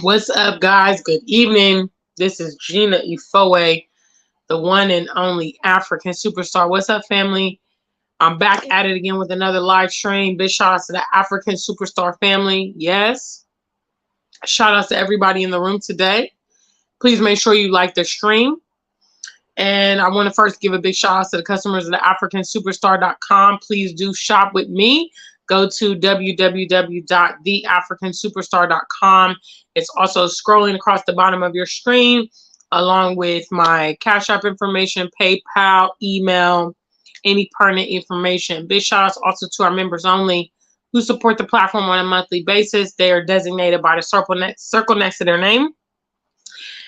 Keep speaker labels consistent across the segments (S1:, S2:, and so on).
S1: What's up, guys? Good evening. This is Gina Ifoe, the one and only African superstar. What's up, family? I'm back at it again with another live stream. Big shout out to the African superstar family. Yes. Shout out to everybody in the room today. Please make sure you like the stream. And I want to first give a big shout out to the customers of the AfrikanSuperstar.com. Please do shop with me. Go to www.theafrikansuperstar.com. It's also scrolling across the bottom of your screen, along with my Cashapp information, PayPal, email, any pertinent information. Big shout outs also to our members only who support the platform on a monthly basis. They are designated by the circle next to their name.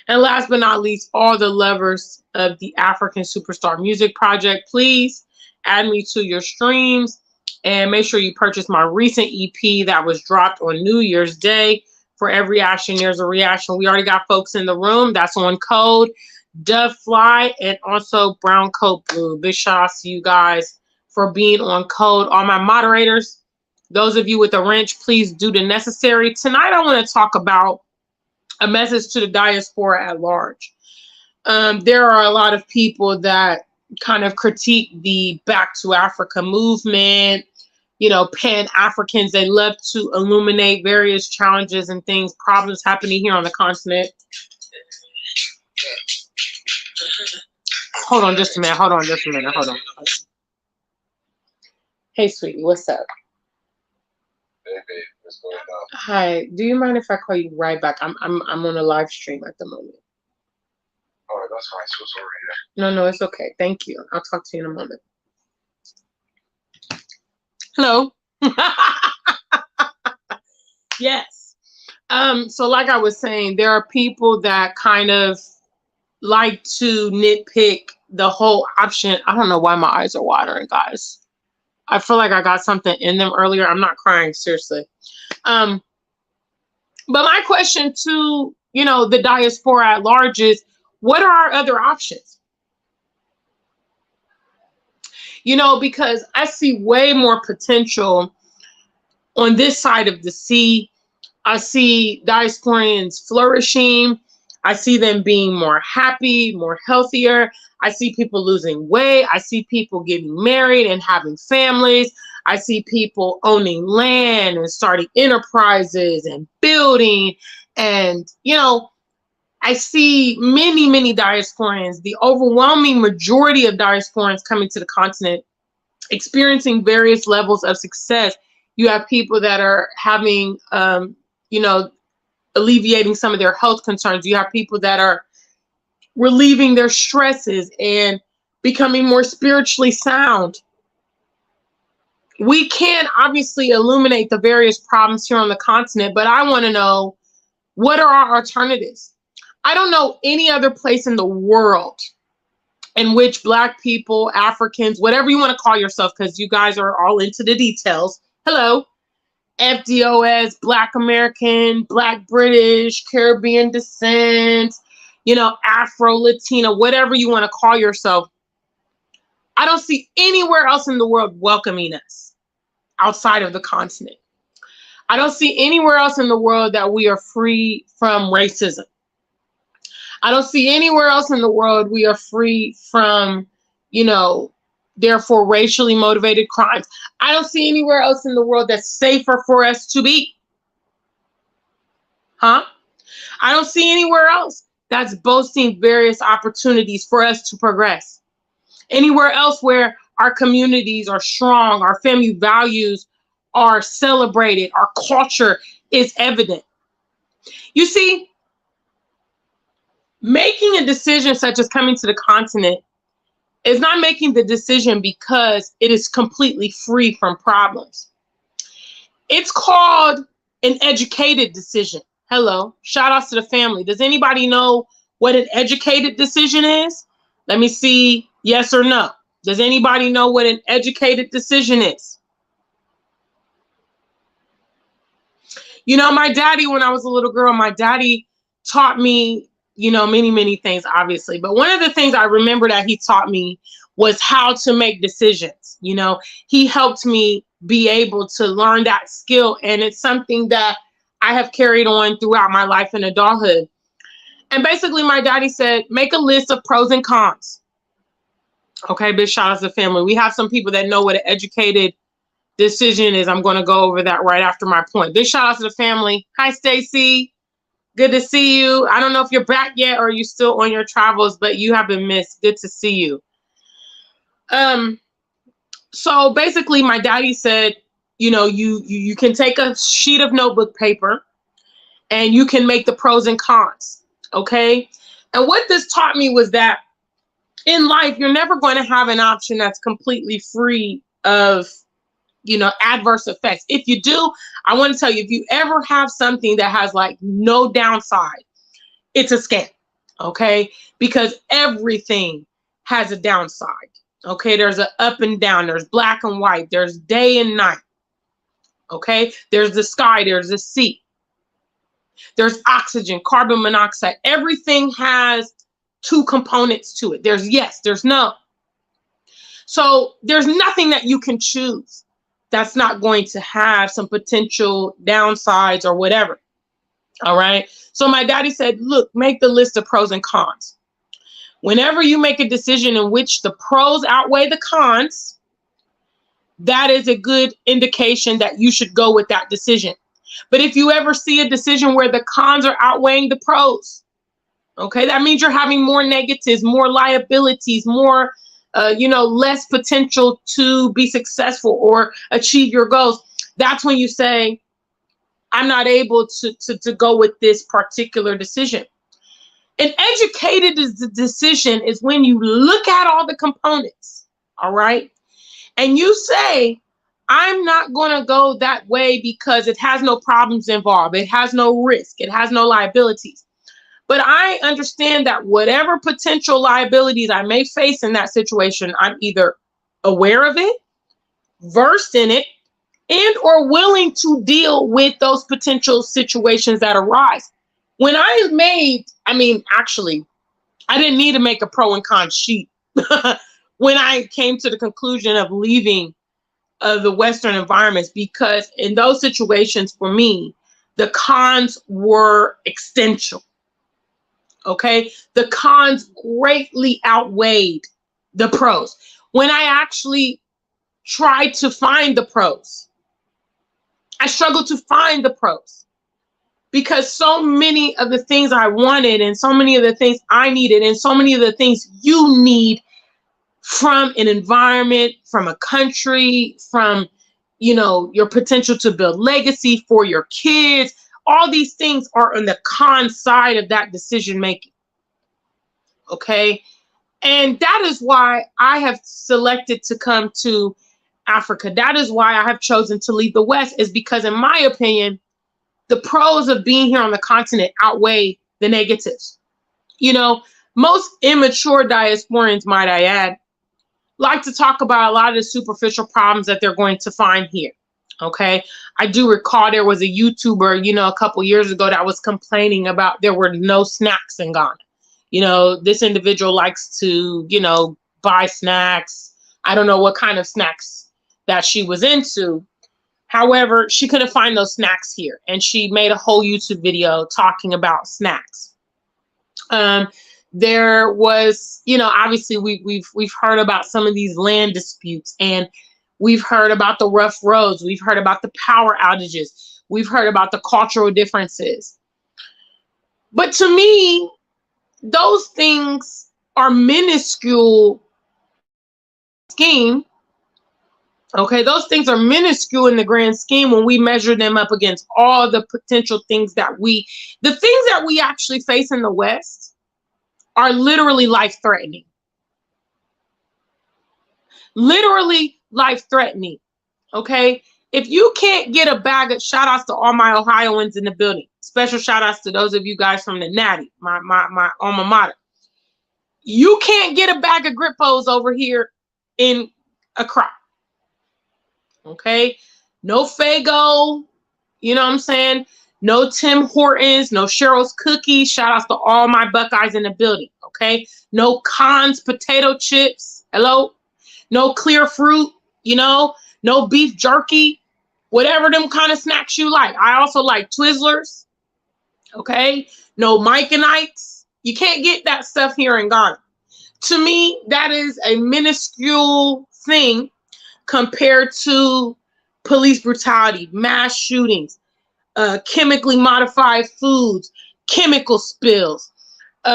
S1: And last but not least, all the lovers of the African Superstar Music Project, please add me to your streams and make sure you purchase my recent EP that was dropped on New Year's Day. For every action, there's a reaction. We already got folks in the room. That's on code Dove Fly and also Brown Coat Blue. Big shout out to you guys for being on code. All my moderators, those of you with a wrench, please do the necessary. Tonight, I want to talk about a message to the diaspora at large. There are a lot of people that kind of critique the Back to Africa movement, Pan-Africans. They love to illuminate various challenges and things, problems happening here on the continent. Hold on just a minute. Hold on. Hey, sweetie, what's up?
S2: Hey, what's going on?
S1: Hi, do you mind if I call you right back? I'm on a live stream at the moment.
S2: Oh, that's fine. So sorry.
S1: No, it's okay. Thank you. I'll talk to you in a moment. Hello. Yes. So like I was saying, there are people that kind of like to nitpick the whole option. I don't know why my eyes are watering, guys. I feel like I got something in them earlier. I'm not crying, seriously. But my question to, the diaspora at large is, what are our other options? Because I see way more potential on this side of the sea. I see diasporans flourishing. I see them being more happy, more healthier. I see people losing weight. I see people getting married and having families. I see people owning land and starting enterprises and building. And, I see many diasporans, the overwhelming majority of diasporans coming to the continent, experiencing various levels of success. You have people that are having, alleviating some of their health concerns. You have people that are relieving their stresses and becoming more spiritually sound. We can obviously illuminate the various problems here on the continent, but I want to know, what are our alternatives? I don't know any other place in the world in which Black people, Africans, whatever you want to call yourself, because you guys are all into the details. Hello. FDOS, Black American, Black British, Caribbean descent, Afro, Latina, whatever you want to call yourself. I don't see anywhere else in the world welcoming us outside of the continent. I don't see anywhere else in the world that we are free from racism. I don't see anywhere else in the world we are free from, therefore racially motivated crimes. I don't see anywhere else in the world that's safer for us to be. I don't see anywhere else that's boasting various opportunities for us to progress. Anywhere else where our communities are strong, our family values are celebrated, our culture is evident. You see, making a decision such as coming to the continent is not making the decision because it is completely free from problems. It's called an educated decision. Hello, shout outs to the family. Does anybody know what an educated decision is? Let me see, yes or no. Does anybody know what an educated decision is? My daddy, when I was a little girl, my daddy taught me, many things, obviously. But one of the things I remember that he taught me was how to make decisions. He helped me be able to learn that skill. And it's something that I have carried on throughout my life in adulthood. And basically my daddy said, make a list of pros and cons. Okay, big shout out to the family. We have some people that know what an educated decision is. I'm going to go over that right after my point. Big shout out to the family. Hi, Stacy. Good to see you. I don't know if you're back yet or you're still on your travels, but you have been missed. Good to see you. So basically my daddy said, you know, you can take a sheet of notebook paper and you can make the pros and cons. Okay. And what this taught me was that in life, you're never going to have an option that's completely free of, you know, adverse effects. If you do, I want to tell you, if you ever have something that has like no downside, it's a scam. Okay. Because everything has a downside. Okay. There's an up and down. There's black and white. There's day and night. Okay. There's the sky. There's the sea. There's oxygen, carbon monoxide. Everything has two components to it. There's yes, there's no. So there's nothing that you can choose that's not going to have some potential downsides or whatever. All right. So my daddy said, look, make the list of pros and cons. Whenever you make a decision in which the pros outweigh the cons, that is a good indication that you should go with that decision. But if you ever see a decision where the cons are outweighing the pros, okay, that means you're having more negatives, more liabilities, more, less potential to be successful or achieve your goals. That's when you say, I'm not able to go with this particular decision. An educated decision is when you look at all the components, all right, and you say, I'm not going to go that way because it has no problems involved. It has no risk. It has no liabilities. But I understand that whatever potential liabilities I may face in that situation, I'm either aware of it, versed in it, and or willing to deal with those potential situations that arise. When actually, I didn't need to make a pro and con sheet when I came to the conclusion of leaving the Western environments, because in those situations for me, the cons were existential. Okay, the cons greatly outweighed the pros. When I actually tried to find the pros, I struggled to find the pros because so many of the things I wanted and so many of the things I needed and so many of the things you need from an environment, from a country, from, your potential to build legacy for your kids, all these things are on the con side of that decision making. Okay. And that is why I have selected to come to Africa. That is why I have chosen to leave the West, is because in my opinion, the pros of being here on the continent outweigh the negatives. Most immature diasporans, might I add, like to talk about a lot of the superficial problems that they're going to find here. Okay. I do recall there was a YouTuber, a couple years ago that was complaining about there were no snacks in Ghana. This individual likes to, buy snacks. I don't know what kind of snacks that she was into. However, she couldn't find those snacks here. And she made a whole YouTube video talking about snacks. There was, obviously we've heard about some of these land disputes, and we've heard about the rough roads. We've heard about the power outages. We've heard about the cultural differences. But to me, those things are minuscule scheme. Okay, those things are minuscule in the grand scheme when we measure them up against all the potential things that we actually face in the West are literally life-threatening. Literally life-threatening. Okay? If you can't get a bag of shout outs to all my Ohioans in the building. Special shout outs to those of you guys from the Natty, my alma mater. You can't get a bag of Grippos over here in Accra. Okay? No Fago, you know what I'm saying? No Tim Hortons, no Cheryl's Cookies. Shout outs to all my Buckeyes in the building. Okay? No Cons potato chips. Hello? No Clear Fruit, no beef jerky. whatever them kind of snacks you like. I also like Twizzlers. Okay. No Mike and Ike's. You can't get that stuff here in Ghana. To me, that is a minuscule thing compared to police brutality, mass shootings, chemically modified foods, chemical spills. You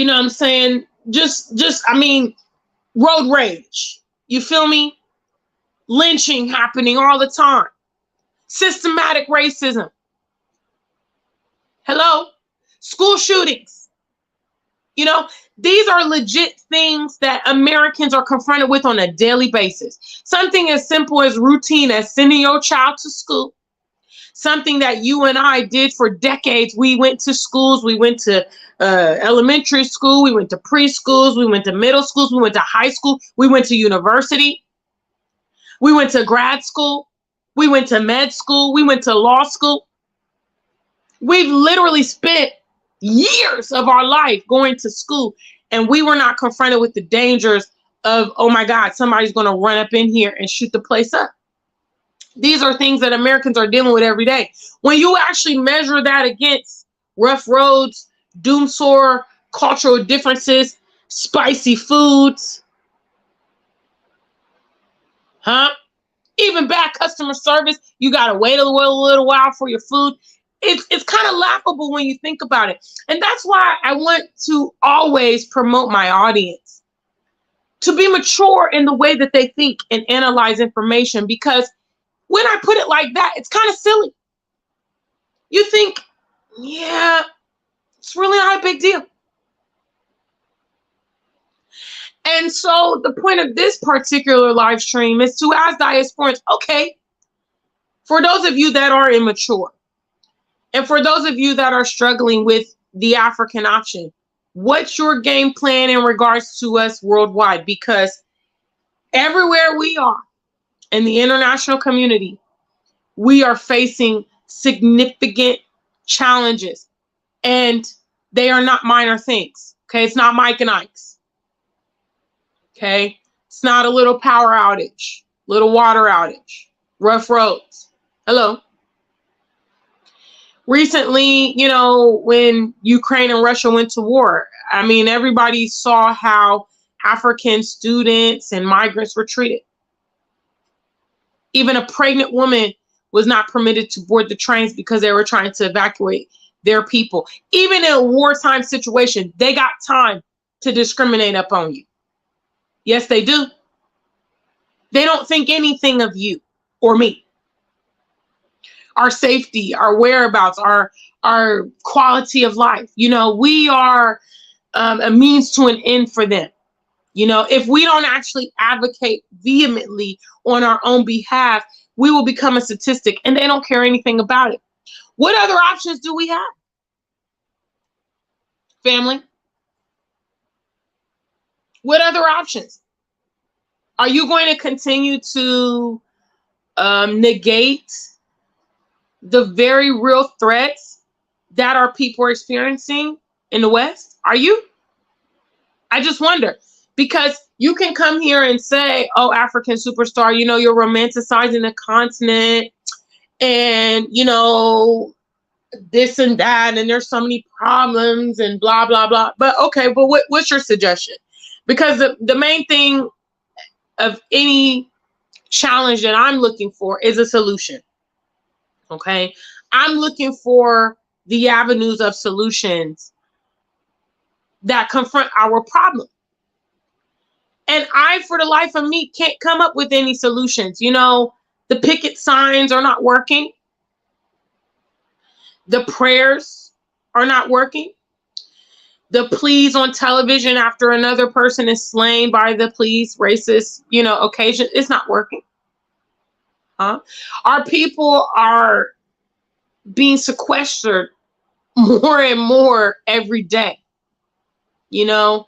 S1: know what I'm saying? I mean, road rage. You feel me? Lynching happening all the time. Systematic racism. Hello? School shootings. You know, these are legit things that Americans are confronted with on a daily basis. Something as simple as routine as sending your child to school. Something that you and I did for decades. We went to schools. We went to elementary school. We went to preschools. We went to middle schools. We went to high school. We went to university. We went to grad school. We went to med school. We went to law school. We've literally spent years of our life going to school, and we were not confronted with the dangers of, oh my God, somebody's going to run up in here and shoot the place up. These are things that Americans are dealing with every day. When you actually measure that against rough roads, doom-sore cultural differences, spicy foods, even bad customer service, you got to wait a little while for your food. It's kind of laughable when you think about it. And that's why I want to always promote my audience to be mature in the way that they think and analyze information, because when I put it like that, it's kind of silly. You think, yeah, it's really not a big deal. And so the point of this particular live stream is to ask diasporans, okay, for those of you that are immature, and for those of you that are struggling with the African option, what's your game plan in regards to us worldwide? Because everywhere we are in the international community, we are facing significant challenges, and they are not minor things. Okay, it's not Mike and Ike's. Okay, it's not a little power outage, little water outage, rough roads. Hello. Recently, you know, when Ukraine and Russia went to war, I mean, everybody saw how African students and migrants were treated. Even a pregnant woman was not permitted to board the trains because they were trying to evacuate their people. Even in a wartime situation, they got time to discriminate upon you. Yes, they do. They don't think anything of you or me. Our safety, our whereabouts, our quality of life. You know, we are a means to an end for them. You know, if we don't actually advocate vehemently on our own behalf, we will become a statistic, and they don't care anything about it. What other options do we have? Family? What other options? Are you going to continue to negate the very real threats that our people are experiencing in the West? Are you? I just wonder, because you can come here and say, oh, African superstar, you know, you're romanticizing the continent and, you know, this and that, and there's so many problems and blah, blah, blah. But okay, but what's your suggestion? Because the main thing of any challenge that I'm looking for is a solution. Okay, I'm looking for the avenues of solutions that confront our problem. And I, for the life of me, can't come up with any solutions. You know, the picket signs are not working. The prayers are not working. The pleas on television after another person is slain by the police, racist, you know, occasion, it's not working. Our people are being sequestered more and more every day. You know,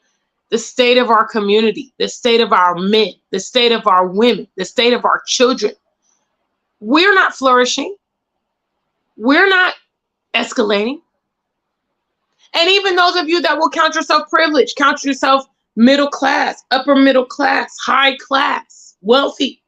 S1: the state of our community, the state of our men, the state of our women, the state of our children. We're not flourishing. We're not escalating. And even those of you that will count yourself privileged, count yourself middle class, upper middle class, high class, wealthy,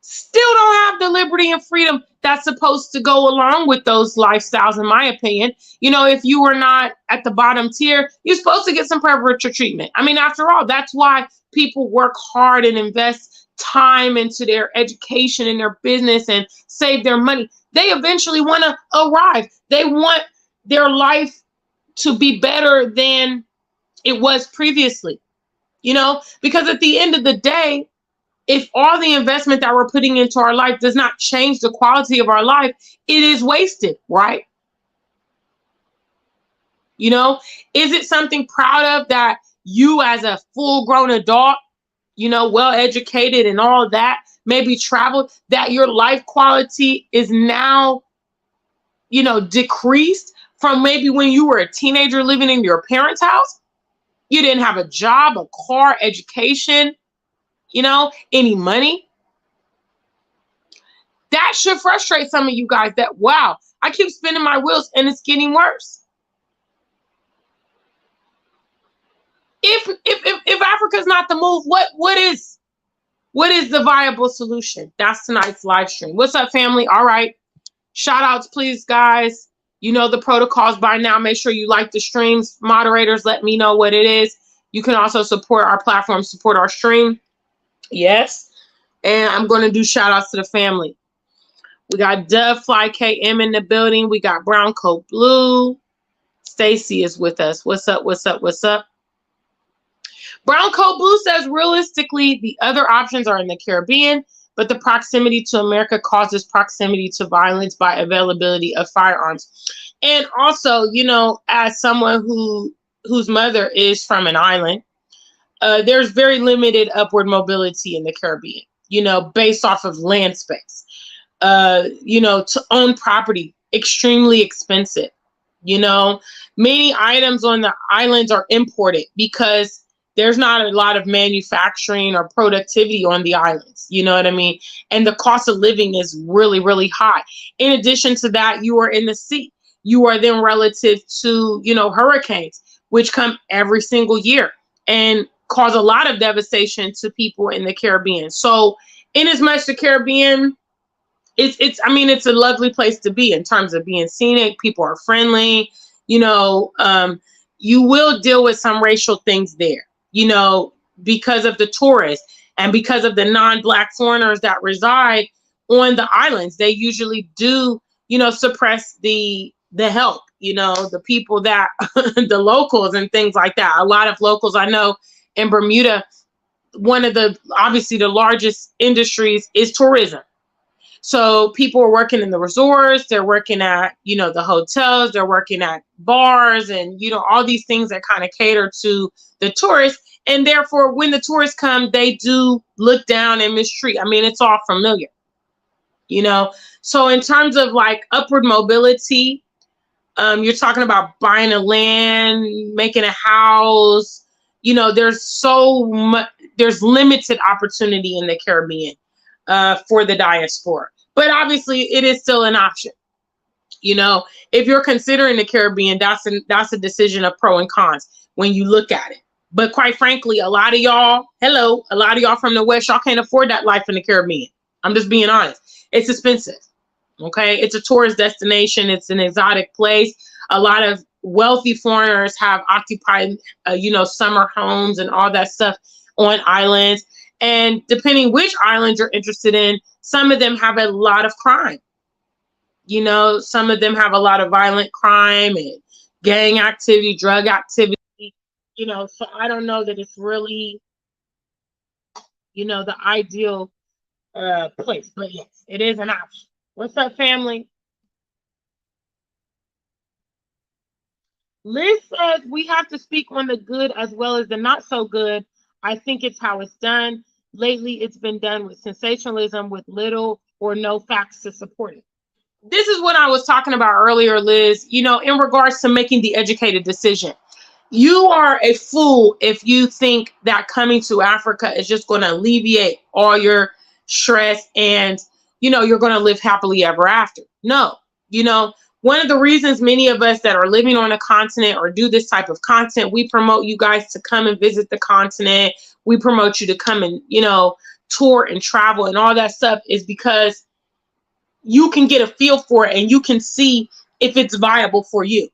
S1: still don't have the liberty and freedom that's supposed to go along with those lifestyles, in my opinion. You know, if you were not at the bottom tier, you're supposed to get some preferential treatment. I mean, after all, that's why people work hard and invest time into their education and their business and save their money. They eventually want to arrive. They want their life to be better than it was previously, you know, because at the end of the day, if all the investment that we're putting into our life does not change the quality of our life, it is wasted, right? You know, is it something proud of that you as a full-grown adult, you know, well-educated and all of that, maybe traveled, that your life quality is now, you know, decreased from maybe when you were a teenager living in your parents' house? You didn't have a job, a car, education, you know, any money. That should frustrate some of you guys that, wow, I keep spinning my wheels and it's getting worse. If Africa's not the move, what is the viable solution? That's tonight's live stream. What's up, family? All right. Shout outs, please, guys. You know the protocols by now. Make sure you like the streams. Moderators, let me know what it is. You can also support our platform, support our stream. Yes. And I'm going to do shout outs to the family. We got Dove Fly KM in the building. We got Brown Coat Blue. Stacy is with us. What's up? What's up? What's up? Brown Coat Blue says, realistically, the other options are in the Caribbean, but the proximity to America causes proximity to violence by availability of firearms. And also, you know, as someone whose mother is from an island, there's very limited upward mobility in the Caribbean, you know, based off of land space. You know, to own property, extremely expensive. You know, many items on the islands are imported because there's not a lot of manufacturing or productivity on the islands. You know what I mean? And the cost of living is really, really high. In addition to that, you are in the sea. You are then relative to, you know, hurricanes, which come every single year and cause a lot of devastation to people in the Caribbean. So in as much the Caribbean, it's a lovely place to be in terms of being scenic. People are friendly, you know, you will deal with some racial things there, you know, because of the tourists and because of the non-Black foreigners that reside on the islands. They usually do, you know, suppress the help, you know, the people that the locals and things like that. A lot of locals I know in Bermuda, one of the obviously the largest industries is tourism. So people are working in the resorts, they're working at, you know, the hotels, they're working at bars and, you know, all these things that kind of cater to the tourists. And therefore, when the tourists come, they do look down and mistreat. I mean, it's all familiar, you know. So in terms of like upward mobility, you're talking about buying a land, making a house, you know, there's limited opportunity in the Caribbean for the diaspora. But obviously it is still an option. You know, if you're considering the Caribbean, that's a decision of pro and cons when you look at it. But quite frankly, a lot of y'all from the West, y'all can't afford that life in the Caribbean. I'm just being honest. It's expensive. Okay. It's a tourist destination. It's an exotic place. A lot of wealthy foreigners have occupied, you know, summer homes and all that stuff on islands. And depending which islands you're interested in, some of them have a lot of crime. You know, some of them have a lot of violent crime and gang activity, drug activity, you know, so I don't know that it's really, you know, the ideal place. But yes, it is an option. What's up, family? Liz says we have to speak on the good as well as the not so good. I think it's how it's done. Lately, it's been done with sensationalism with little or no facts to support it. This is what I was talking about earlier, Liz, you know, in regards to making the educated decision. You are a fool if you think that coming to Africa is just going to alleviate all your stress and, you know, you're going to live happily ever after. No, you know, one of the reasons many of us that are living on a continent or do this type of content, we promote you guys to come and visit the continent. We promote you to come and, you know, tour and travel and all that stuff is because you can get a feel for it and you can see if it's viable for you.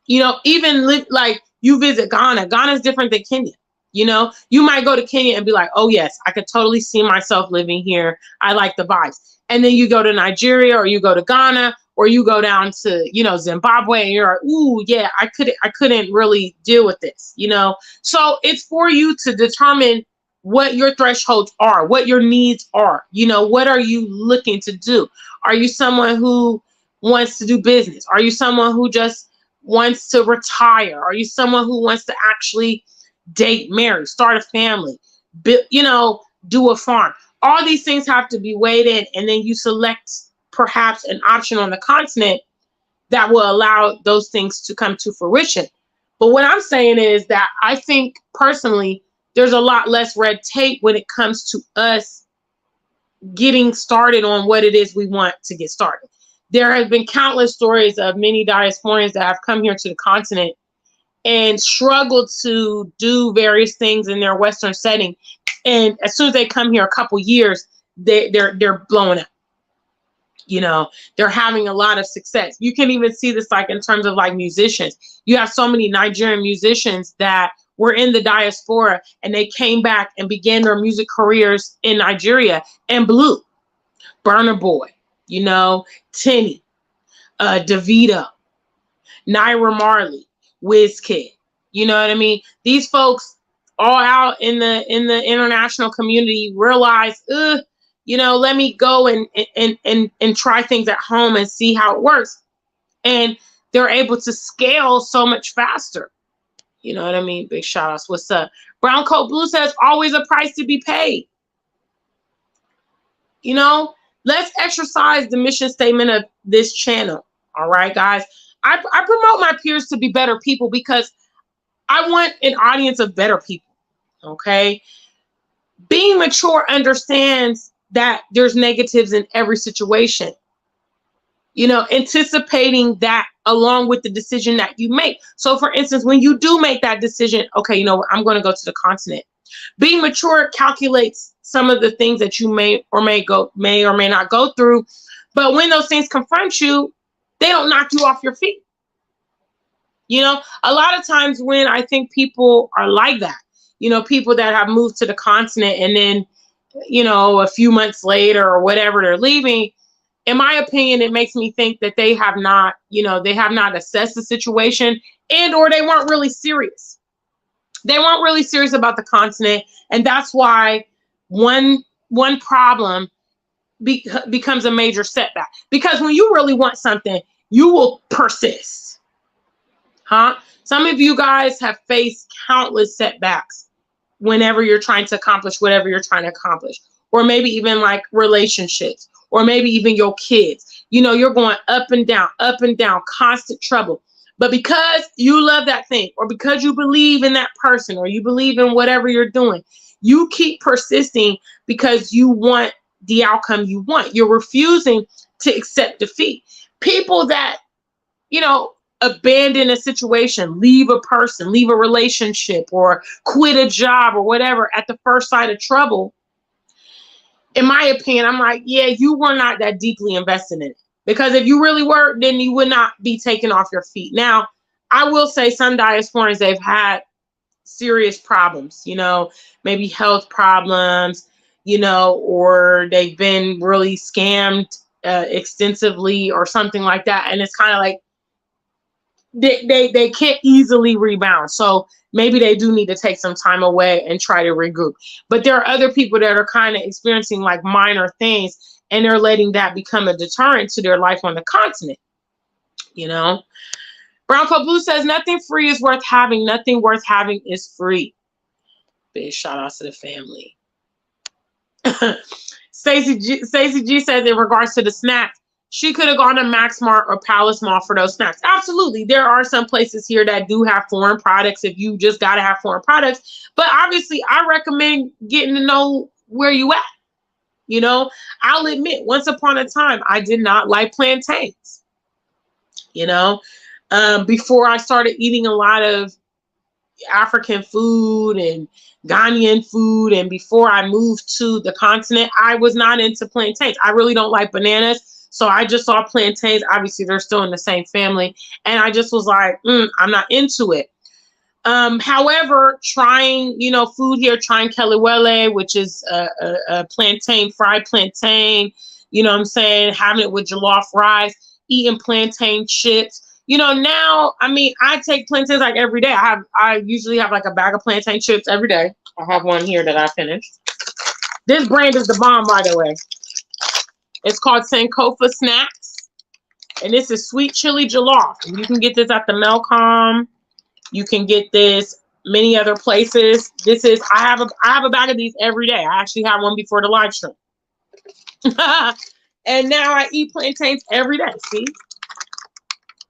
S1: You know, even like you visit Ghana. Ghana is different than Kenya. You know, you might go to Kenya and be like, oh, yes, I could totally see myself living here. I like the vibes. And then you go to Nigeria or you go to Ghana or you go down to, you know, Zimbabwe and you're like, ooh, yeah, I couldn't really deal with this, you know. So it's for you to determine what your thresholds are, what your needs are. You know, what are you looking to do? Are you someone who wants to do business? Are you someone who just wants to retire? Are you someone who wants to actually date, marry, start a family, you know, do a farm? All these things have to be weighed in, and then you select perhaps an option on the continent that will allow those things to come to fruition. But what I'm saying is that I think personally, there's a lot less red tape when it comes to us getting started on what it is we want to get started. There have been countless stories of many diasporans that have come here to the continent and struggled to do various things in their Western setting. And as soon as they come here a couple years, they're blowing up. You know, they're having a lot of success. You can even see this like in terms of like musicians. You have so many Nigerian musicians that were in the diaspora and they came back and began their music careers in Nigeria and blew. Burna Boy, you know, Tinny, Davido, Naira Marley, Wizkid. You know what I mean? These folks all out in the international community realize, you know, let me go and try things at home and see how it works. And they're able to scale so much faster. You know what I mean? Big shout outs. What's up? Brown Coat Blue says always a price to be paid. You know, let's exercise the mission statement of this channel. All right, guys. I promote my peers to be better people because I want an audience of better people. Okay. Being mature understands that there's negatives in every situation. You know, anticipating that along with the decision that you make. So for instance, when you do make that decision, okay, you know what, I'm going to go to the continent. Being mature calculates some of the things that you may or may not go through. But when those things confront you, they don't knock you off your feet. You know, a lot of times when I think people are like that, you know, people that have moved to the continent and then, you know, a few months later or whatever they're leaving, in my opinion, it makes me think that they have not, you know, they have not assessed the situation and or they weren't really serious. They weren't really serious about the continent. And that's why one problem becomes a major setback. Because when you really want something, you will persist. Huh? Some of you guys have faced countless setbacks whenever you're trying to accomplish whatever you're trying to accomplish. Or maybe even like relationships. Or maybe even your kids. You know, you're going up and down, constant trouble. But because you love that thing, or because you believe in that person, or you believe in whatever you're doing, you keep persisting because you want the outcome you want. You're refusing to accept defeat. People that, you know, abandon a situation, leave a person, leave a relationship, or quit a job or whatever at the first sight of trouble, in my opinion, I'm like, yeah, you were not that deeply invested in it. Because if you really were, then you would not be taken off your feet. Now, I will say some diasporans, they've had serious problems, you know, maybe health problems, you know, or they've been really scammed extensively or something like that. And it's kind of like they can't easily rebound. So maybe they do need to take some time away and try to regroup. But there are other people that are kind of experiencing like minor things, and they're letting that become a deterrent to their life on the continent. You know, Brown Coat Blue says nothing free is worth having. Nothing worth having is free. Big shout out to the family. Stacey G says in regards to the snacks, she could have gone to Max Mart or Palace Mall for those snacks. Absolutely. There are some places here that do have foreign products if you just got to have foreign products. But obviously, I recommend getting to know where you at. You know, I'll admit, once upon a time, I did not like plantains. You know, before I started eating a lot of African food and Ghanaian food. And before I moved to the continent, I was not into plantains. I really don't like bananas. So I just saw plantains. Obviously, they're still in the same family. And I just was like, I'm not into it. However, trying, food here, trying kelewele, which is a plantain, fried plantain, what I'm saying, having it with jollof rice, eating plantain chips. Now, I mean, I take plantains like every day. I usually have like a bag of plantain chips every day. I have one here that I finished. This brand is the bomb, by the way. It's called Sankofa Snacks. And this is sweet chili jollof. And you can get this at the Melcom. You can get this many other places. I have a bag of these every day. I actually had one before the live stream. And now I eat plantains every day. See?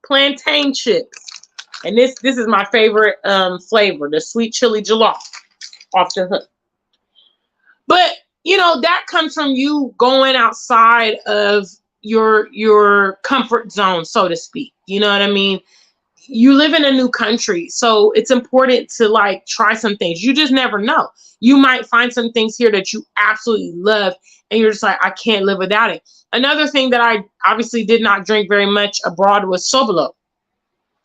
S1: Plantain chips. And this is my favorite flavor, the sweet chili jollof off the hook. But, that comes from you going outside of your comfort zone, so to speak. You know what I mean? You live in a new country, so it's important to like try some things. You just never know. You might find some things here that you absolutely love, and you're just like, I can't live without it. Another thing that I obviously did not drink very much abroad was sobolo.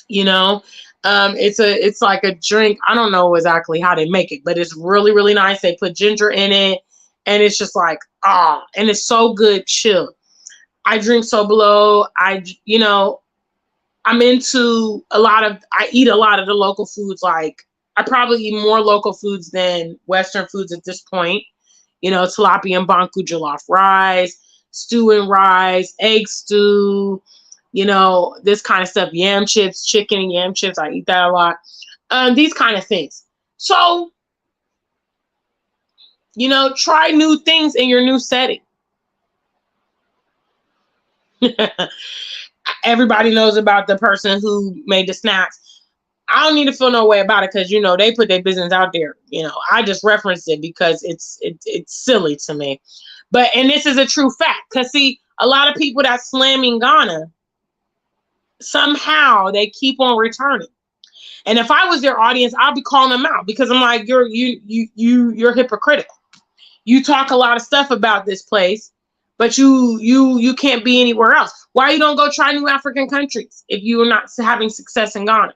S1: It's like a drink. I don't know exactly how they make it, but it's really, really nice. They put ginger in it, and it's just like, and it's so good, chill. I drink sobolo. I'm into I eat a lot of the local foods. Like, I probably eat more local foods than Western foods at this point. Tilapia and banku jollof rice, stew and rice, egg stew, this kind of stuff, yam chips, chicken and yam chips. I eat that a lot. These kind of things. So, try new things in your new setting. Everybody knows about the person who made the snacks. I don't need to feel no way about it because, they put their business out there. I just referenced it because it's silly to me. And this is a true fact. Because, see, a lot of people that slamming Ghana, somehow they keep on returning. And if I was their audience, I'd be calling them out because I'm like, you're hypocritical. You talk a lot of stuff about this place, but you can't be anywhere else. Why you don't go try new African countries if you are not having success in Ghana?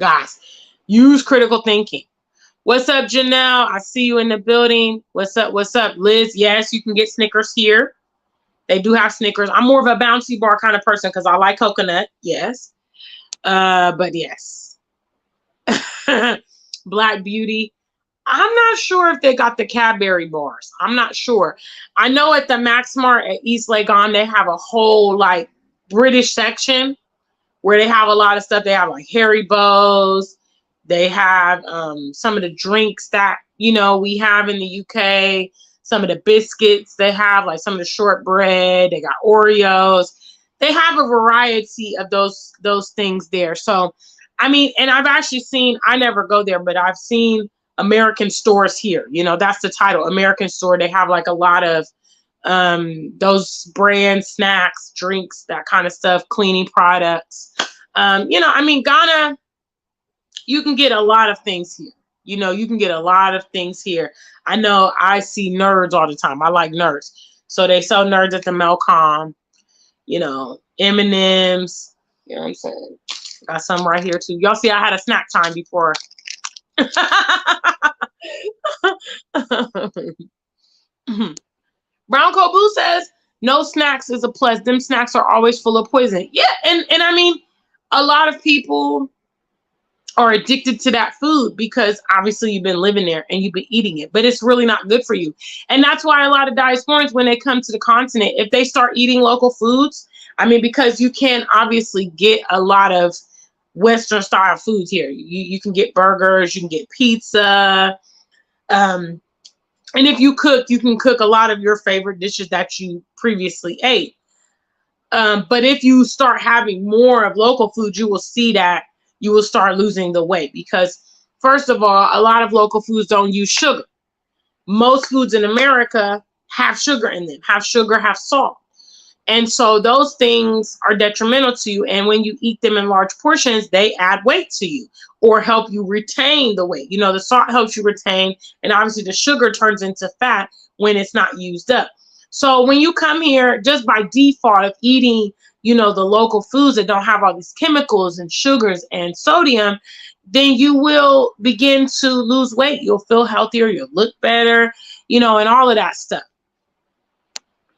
S1: Guys, use critical thinking. What's up, Janelle? I see you in the building. What's up? What's up, Liz? Yes, you can get Snickers here. They do have Snickers. I'm more of a bouncy bar kind of person because I like coconut. Yes. But yes. Black Beauty. I'm not sure if they got the Cadbury bars. I'm not sure. I know at the Maxmart at East Legon, they have a whole like British section where they have a lot of stuff. They have like Haribo's. They have some of the drinks that, we have in the UK. Some of the biscuits they have, like some of the shortbread. They got Oreos. They have a variety of those things there. So, I mean, and I've actually seen, I never go there, but I've seen American stores here. That's the title, American Store. They have like a lot of those brand snacks, drinks, that kind of stuff, cleaning products. I mean, Ghana, you can get a lot of things here. You can get a lot of things here. I know I see nerds all the time. I like nerds. So they sell nerds at the Melcom, M&Ms, you know what I'm saying? Got some right here too. Y'all see I had a snack time before. Brown Kobu says, no snacks is a plus. Them snacks are always full of poison. Yeah, and I mean, a lot of people are addicted to that food because obviously you've been living there and you've been eating it, but it's really not good for you. And that's why a lot of diasporans, when they come to the continent, if they start eating local foods, I mean, because you can obviously get a lot of Western style foods here. You can get burgers, you can get pizza. And if you cook, you can cook a lot of your favorite dishes that you previously ate. But if you start having more of local food, you will see that you will start losing the weight because, first of all, a lot of local foods don't use sugar. Most foods in America have sugar in them, have sugar, have salt. And so those things are detrimental to you. And when you eat them in large portions, they add weight to you or help you retain the weight. You know, the salt helps you retain, and obviously the sugar turns into fat when it's not used up. So when you come here, just by default of eating, you know, the local foods that don't have all these chemicals and sugars and sodium, then you will begin to lose weight. You'll feel healthier, you'll look better, you know, and all of that stuff.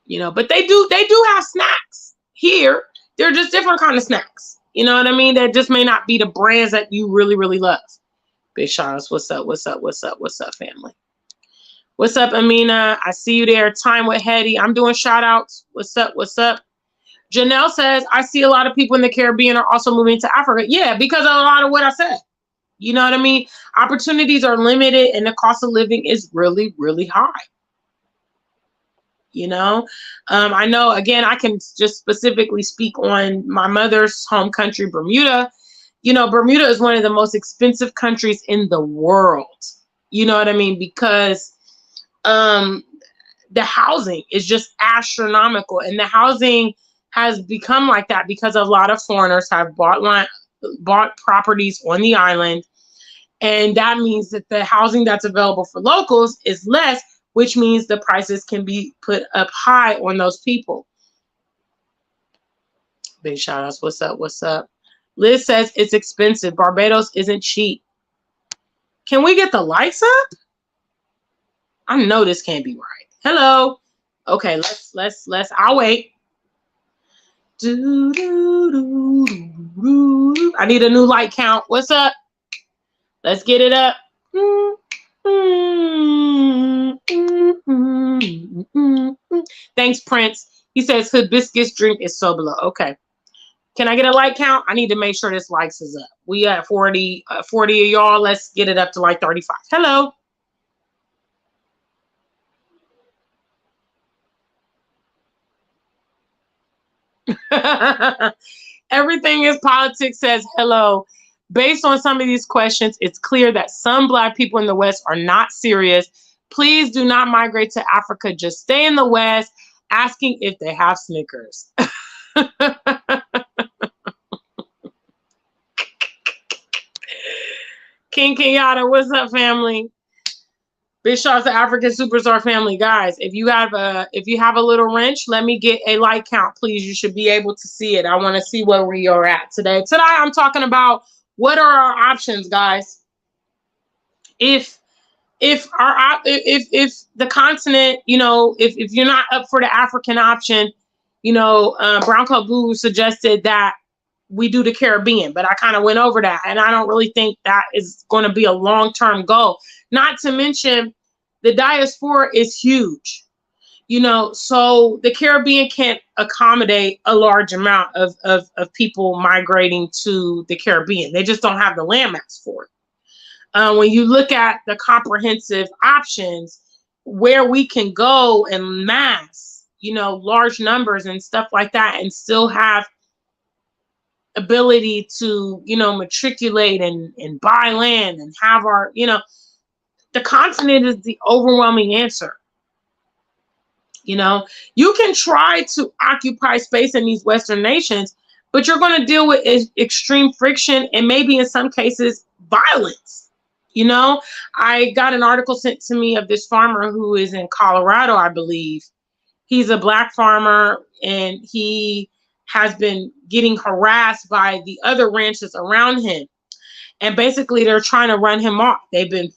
S1: You know, but they do have snacks here. They're just different kind of snacks. You know what I mean? That just may not be the brands that you really, really love. Big Charles, what's up? What's up? What's up? What's up, family? What's up, Amina? I see you there. Time with Hetty. I'm doing shout outs. What's up? What's up? Janelle says, I see a lot of people in the Caribbean are also moving to Africa. Yeah, because of a lot of what I said. You know what I mean? Opportunities are limited and the cost of living is really, really high. You know, I know, again, I can just specifically speak on my mother's home country, Bermuda. You know, Bermuda is one of the most expensive countries in the world. You know what I mean? Because the housing is just astronomical, and the housing has become like that because a lot of foreigners have bought properties on the island. And that means that the housing that's available for locals is less, which means the prices can be put up high on those people. Big shout outs. What's up? What's up? Liz says it's expensive. Barbados isn't cheap. Can we get the lights up? I know this can't be right. Hello. Okay, let's I'll wait. I need a new light count. What's up? Let's get it up. Thanks, Prince. He says hibiscus drink is so below. Okay. Can I get a like count? I need to make sure this likes is up. We at 40 of y'all. Let's get it up to like 35. Hello. Everything is politics says hello. Based on some of these questions, it's clear that some Black people in the West are not serious. Please do not migrate to Africa. Just stay in the West, asking if they have Snickers. King Kenyatta, what's up, family? Big shout out to African Superstar family. Guys, if you have a little wrench, let me get a like count, please. You should be able to see it. I want to see where we are at today. Today, I'm talking about what are our options, guys. If the continent, you know, if you're not up for the African option, you know, Brown Club Boo suggested that we do the Caribbean, but I kind of went over that, and I don't really think that is going to be a long-term goal. Not to mention, the diaspora is huge, you know, so the Caribbean can't accommodate a large amount of people migrating to the Caribbean. They just don't have the landmass for it. When you look at the comprehensive options where we can go en mass, you know, large numbers and stuff like that, and still have ability to, you know, matriculate and buy land and have our, you know, the continent is the overwhelming answer. You know, you can try to occupy space in these Western nations, but you're going to deal with extreme friction and maybe in some cases violence. You know, I got an article sent to me of this farmer who is in Colorado, I believe. He's a Black farmer, and he has been getting harassed by the other ranches around him. And basically they're trying to run him off. They've been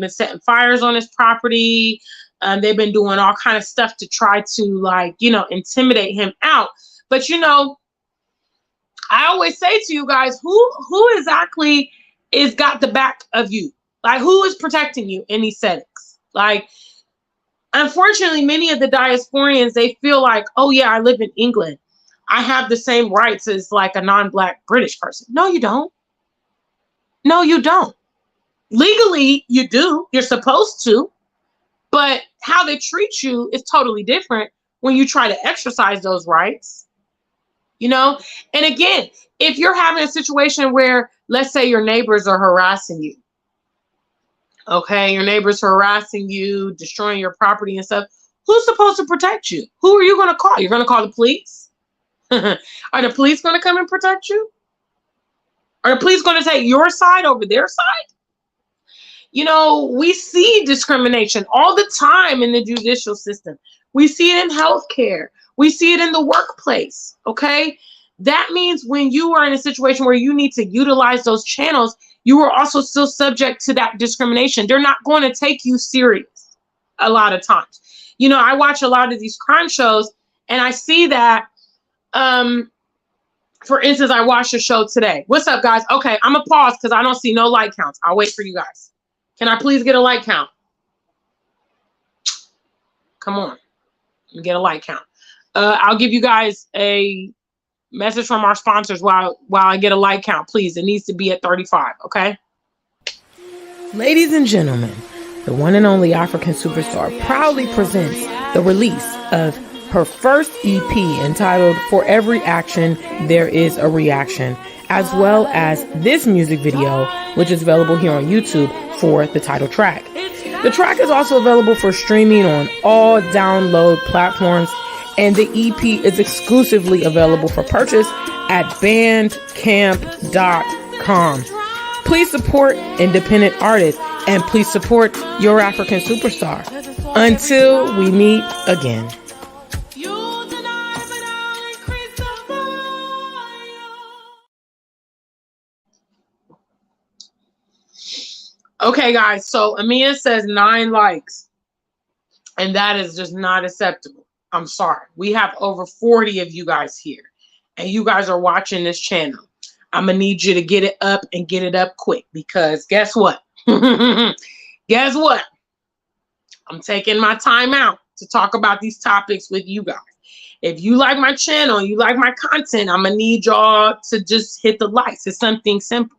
S1: setting fires on his property. They've been doing all kind of stuff to try to, like, you know, intimidate him out. But, you know, I always say to you guys, who exactly is got the back of you? Like, who is protecting you in these settings? Like, unfortunately, many of the diasporians, they feel like, oh yeah, I live in England, I have the same rights as like a non-Black British person. No, you don't. No, you don't. Legally, you do. You're supposed to. But how they treat you is totally different when you try to exercise those rights. You know? And again, if you're having a situation where, let's say your neighbors are harassing you. Okay, your neighbors are harassing you, destroying your property and stuff. Who's supposed to protect you? Who are you going to call? You're going to call the police? Are the police going to come and protect you? Are the police going to take your side over their side? You know, we see discrimination all the time in the judicial system. We see it in healthcare. We see it in the workplace, okay? That means when you are in a situation where you need to utilize those channels, you are also still subject to that discrimination. They're not going to take you serious a lot of times. You know, I watch a lot of these crime shows and I see that, for instance, I watched a show today. What's up, guys? Okay, I'm gonna pause because I don't see no like counts. I'll wait for you guys. Can I please get a like count? Come on, get a like count. I'll give you guys a message from our sponsors while I get a like count, please. It needs to be at 35, okay? Ladies and gentlemen, the one and only African Superstar proudly presents the release of her first EP entitled For Every Action, There Is a Reaction, as well as this music video, which is available here on YouTube for the title track. The track is also available for streaming on all download platforms, and the EP is exclusively available for purchase at bandcamp.com. Please support independent artists and please support your African Superstar. Until we meet again. Okay, guys, so Amia says 9 likes, and that is just not acceptable. I'm sorry. We have over 40 of you guys here, and you guys are watching this channel. I'm going to need you to get it up and get it up quick, because guess what? Guess what? I'm taking my time out to talk about these topics with you guys. If you like my channel, you like my content, I'm going to need y'all to just hit the likes. It's something simple.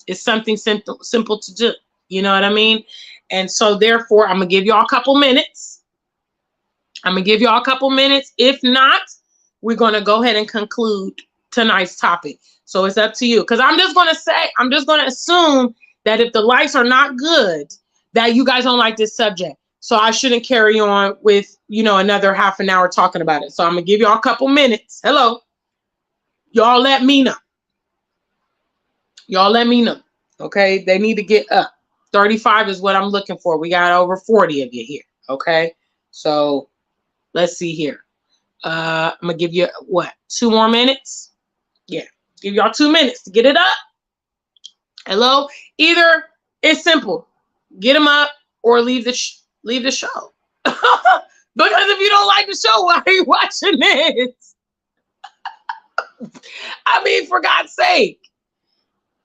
S1: It's something simple to do. You know what I mean? And so therefore, I'm going to give y'all a couple minutes. If not, we're going to go ahead and conclude tonight's topic. So it's up to you. Because I'm just going to assume that if the likes are not good, that you guys don't like this subject. So I shouldn't carry on with, another half an hour talking about it. So I'm going to give y'all a couple minutes. Hello. Y'all let me know. Okay? They need to get up. 35 is what I'm looking for. We got over 40 of you here. Okay? So let's see here. I'm going to give you, 2 more minutes? Yeah. Give y'all 2 minutes to get it up. Hello? Either it's simple. Get them up or leave the show. Because if you don't like the show, why are you watching this? I mean, for God's sake.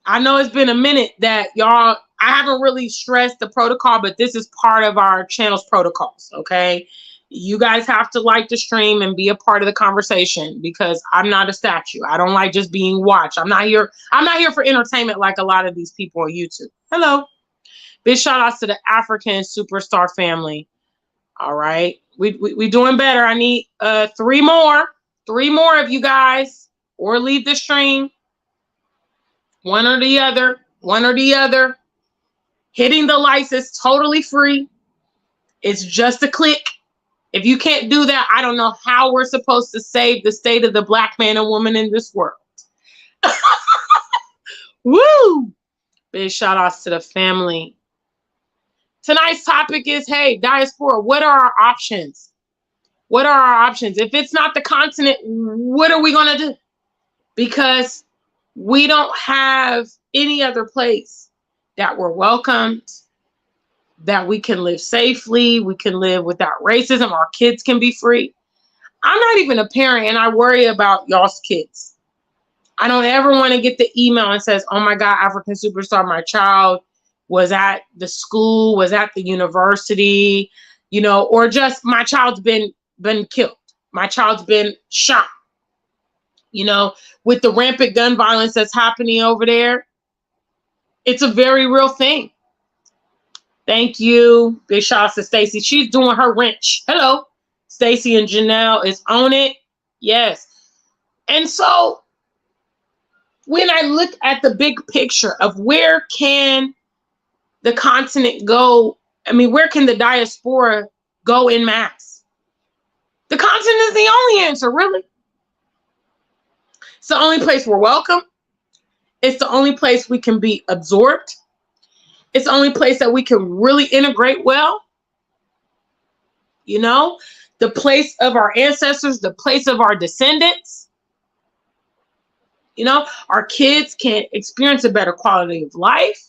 S1: I know it's been a minute that y'all, I haven't really stressed the protocol, but this is part of our channel's protocols, okay? You guys have to like the stream and be a part of the conversation, because I'm not a statue. I don't like just being watched. I'm not here for entertainment like a lot of these people on YouTube. Hello. Big shout outs to the African Superstar family. All right. We doing better. I need 3 more of you guys, or leave the stream. One or the other. Hitting the likes is totally free. It's just a click. If you can't do that, I don't know how we're supposed to save the state of the black man and woman in this world. Woo! Big shout outs to the family. Tonight's topic is, hey, Diaspora, what are our options? If it's not the continent, what are we going to do? Because we don't have any other place that we're welcomed, that we can live safely, we can live without racism, our kids can be free. I'm not even a parent, and I worry about y'all's kids. I don't ever want to get the email and says, oh my God, African Superstar, my child was at the school, was at the university, or just my child's been killed. My child's been shot. With the rampant gun violence that's happening over there, it's a very real thing. Thank you. Big shout out to Stacy. She's doing her wrench. Hello. Stacy and Janelle is on it. Yes. And so when I look at the big picture of where can the continent go, where can the diaspora go in mass? The continent is the only answer, really. It's the only place we're welcome. It's the only place we can be absorbed. It's the only place that we can really integrate well. You know, the place of our ancestors, the place of our descendants. You know, our kids can experience a better quality of life,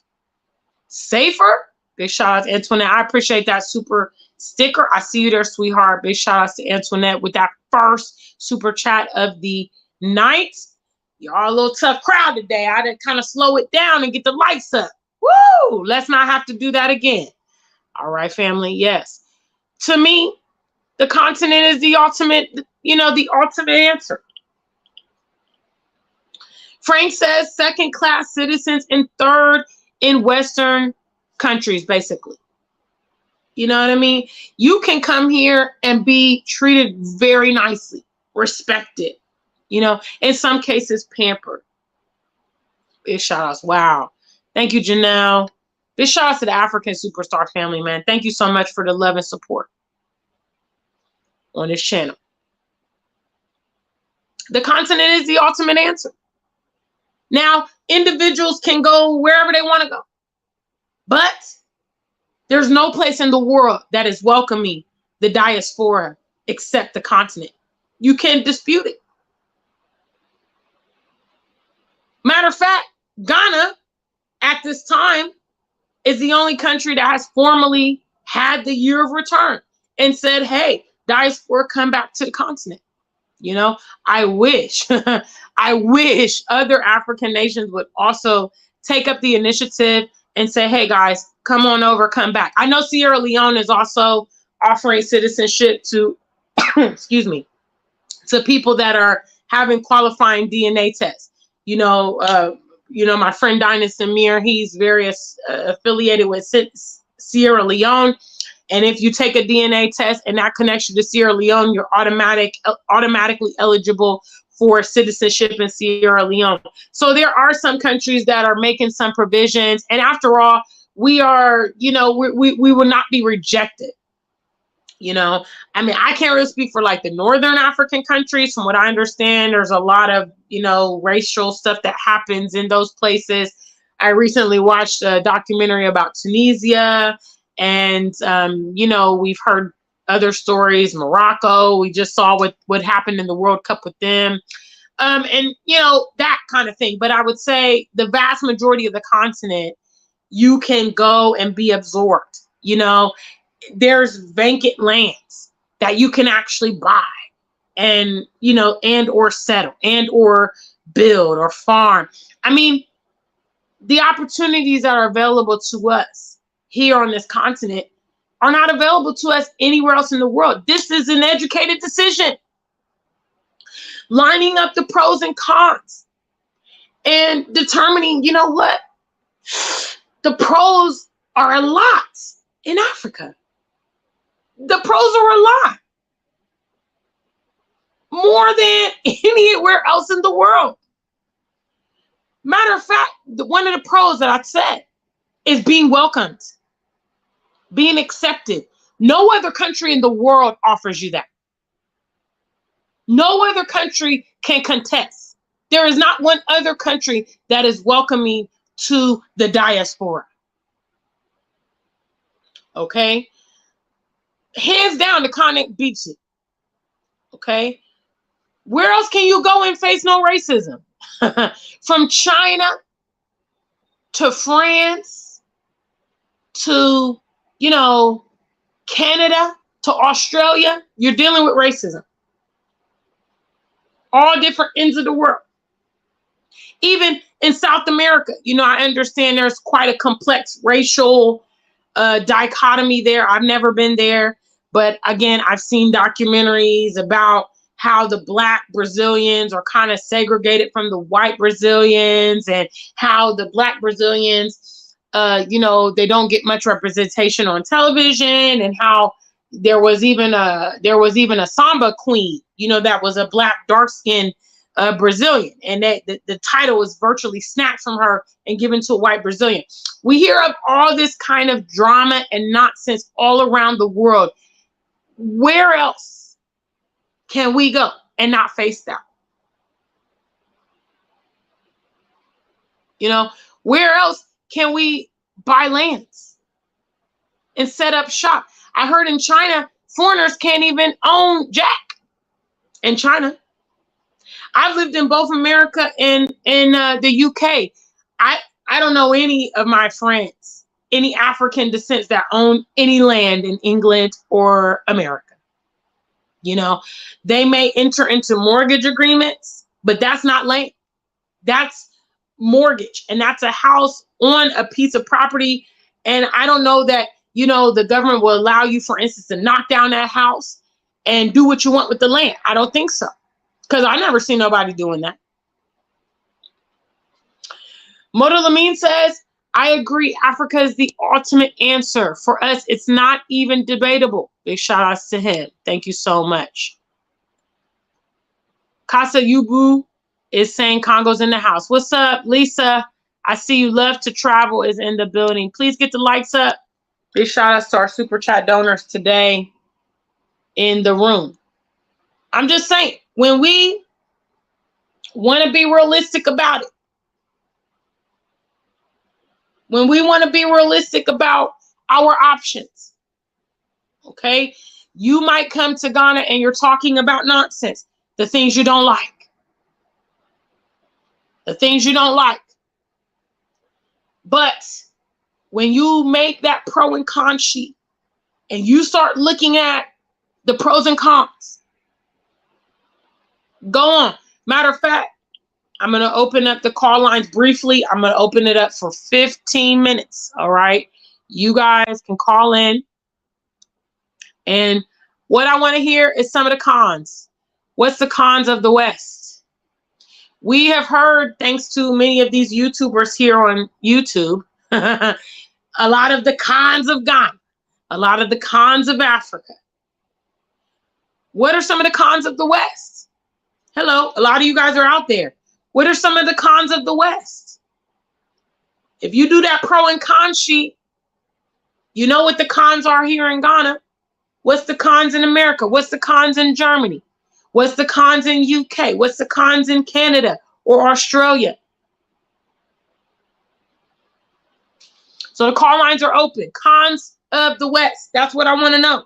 S1: safer. Big shout out to Antoinette. I appreciate that super sticker. I see you there, sweetheart. Big shout out to Antoinette with that first super chat of the night. Y'all a little tough crowd today. I had to kind of slow it down and get the lights up. Woo! Let's not have to do that again. All right, family. Yes. To me, the continent is the ultimate, you know, the ultimate answer. Frank says second-class citizens and third in Western countries, basically. You know what I mean? You can come here and be treated very nicely, respected, you know, in some cases pampered. Big shout outs. Wow. Thank you, Janelle. Big shout outs to the African Superstar family, man. Thank you so much for the love and support on this channel. The continent is the ultimate answer. Now, individuals can go wherever they want to go, but there's no place in the world that is welcoming the diaspora except the continent. You can't dispute it. Matter of fact, Ghana at this time is the only country that has formally had the year of return and said, hey, diaspora, come back to the continent. You know, I wish, I wish other African nations would also take up the initiative and say, hey, guys, come on over, come back. I know Sierra Leone is also offering citizenship to, excuse me, to people that are having qualifying DNA tests. You know, my friend Dinah Samir, he's very affiliated with Sierra Leone. And if you take a DNA test and that connects you to Sierra Leone, you're automatically eligible for citizenship in Sierra Leone. So there are some countries that are making some provisions. And after all, we are, you know, we will not be rejected. You know, I mean, I can't really speak for like the Northern African countries. From what I understand, there's a lot of, you know, racial stuff that happens in those places. I recently watched a documentary about Tunisia. And, you know, we've heard other stories, Morocco, we just saw what happened in the World Cup with them. And, you know, that kind of thing. But I would say the vast majority of the continent, you can go and be absorbed. You know, there's vacant lands that you can actually buy and, you know, and or settle and or build or farm. I mean, the opportunities that are available to us here on this continent are not available to us anywhere else in the world. This is an educated decision. Lining up the pros and cons and determining, you know what? The pros are a lot in Africa. The pros are a lot. More than anywhere else in the world. Matter of fact, one of the pros that I said is being welcomed. Being accepted. No other country in the world offers you that. No other country can contest. There is not one other country that is welcoming to the diaspora. Okay? Hands down, the continent beats it. Okay? Where else can you go and face no racism? From China to France to, you know, Canada to Australia, you're dealing with racism. All different ends of the world. Even in South America, you know, I understand there's quite a complex racial dichotomy there. I've never been there. But again, I've seen documentaries about how the Black Brazilians are kind of segregated from the white Brazilians and how the Black Brazilians, you know, they don't get much representation on television, and how there was even a samba queen, you know, that was a Black dark-skinned Brazilian, and that the title was virtually snatched from her and given to a white Brazilian. We hear of all this kind of drama and nonsense all around the world. Where else can we go and not face that? You know, where else can we buy lands and set up shop? I heard in China, foreigners can't even own jack in China. I've lived in both America and in the UK. I don't know any of my friends, any African descents that own any land in England or America. You know, they may enter into mortgage agreements, but that's not land. That's mortgage, and that's a house on a piece of property. And I don't know that, you know, the government will allow you, for instance, to knock down that house and do what you want with the land. I don't think so, because I never seen nobody doing that. Moto Lamine says, I agree. Africa is the ultimate answer. For us, it's not even debatable. Big shout outs to him. Thank you so much. Casa Yubu is saying Congo's in the house. What's up, Lisa? I see you. Love to travel is in the building. Please get the likes up. Big shout outs to our super chat donors today in the room. I'm just saying, when we want to be realistic about it, when we want to be realistic about our options, okay, you might come to Ghana and you're talking about nonsense, the things you don't like, the things you don't like. But when you make that pro and con sheet and you start looking at the pros and cons, go on. Matter of fact, I'm going to open up the call lines briefly. I'm going to open it up for 15 minutes. All right. You guys can call in. And what I want to hear is some of the cons. What's the cons of the West? We have heard, thanks to many of these YouTubers here on YouTube, a lot of the cons of Ghana, a lot of the cons of Africa. What are some of the cons of the West? Hello, a lot of you guys are out there. What are some of the cons of the West? If you do that pro and con sheet, you know what the cons are here in Ghana. What's the cons in America? What's the cons in Germany? What's the cons in UK? What's the cons in Canada or Australia? So the call lines are open. Cons of the West. That's what I want to know.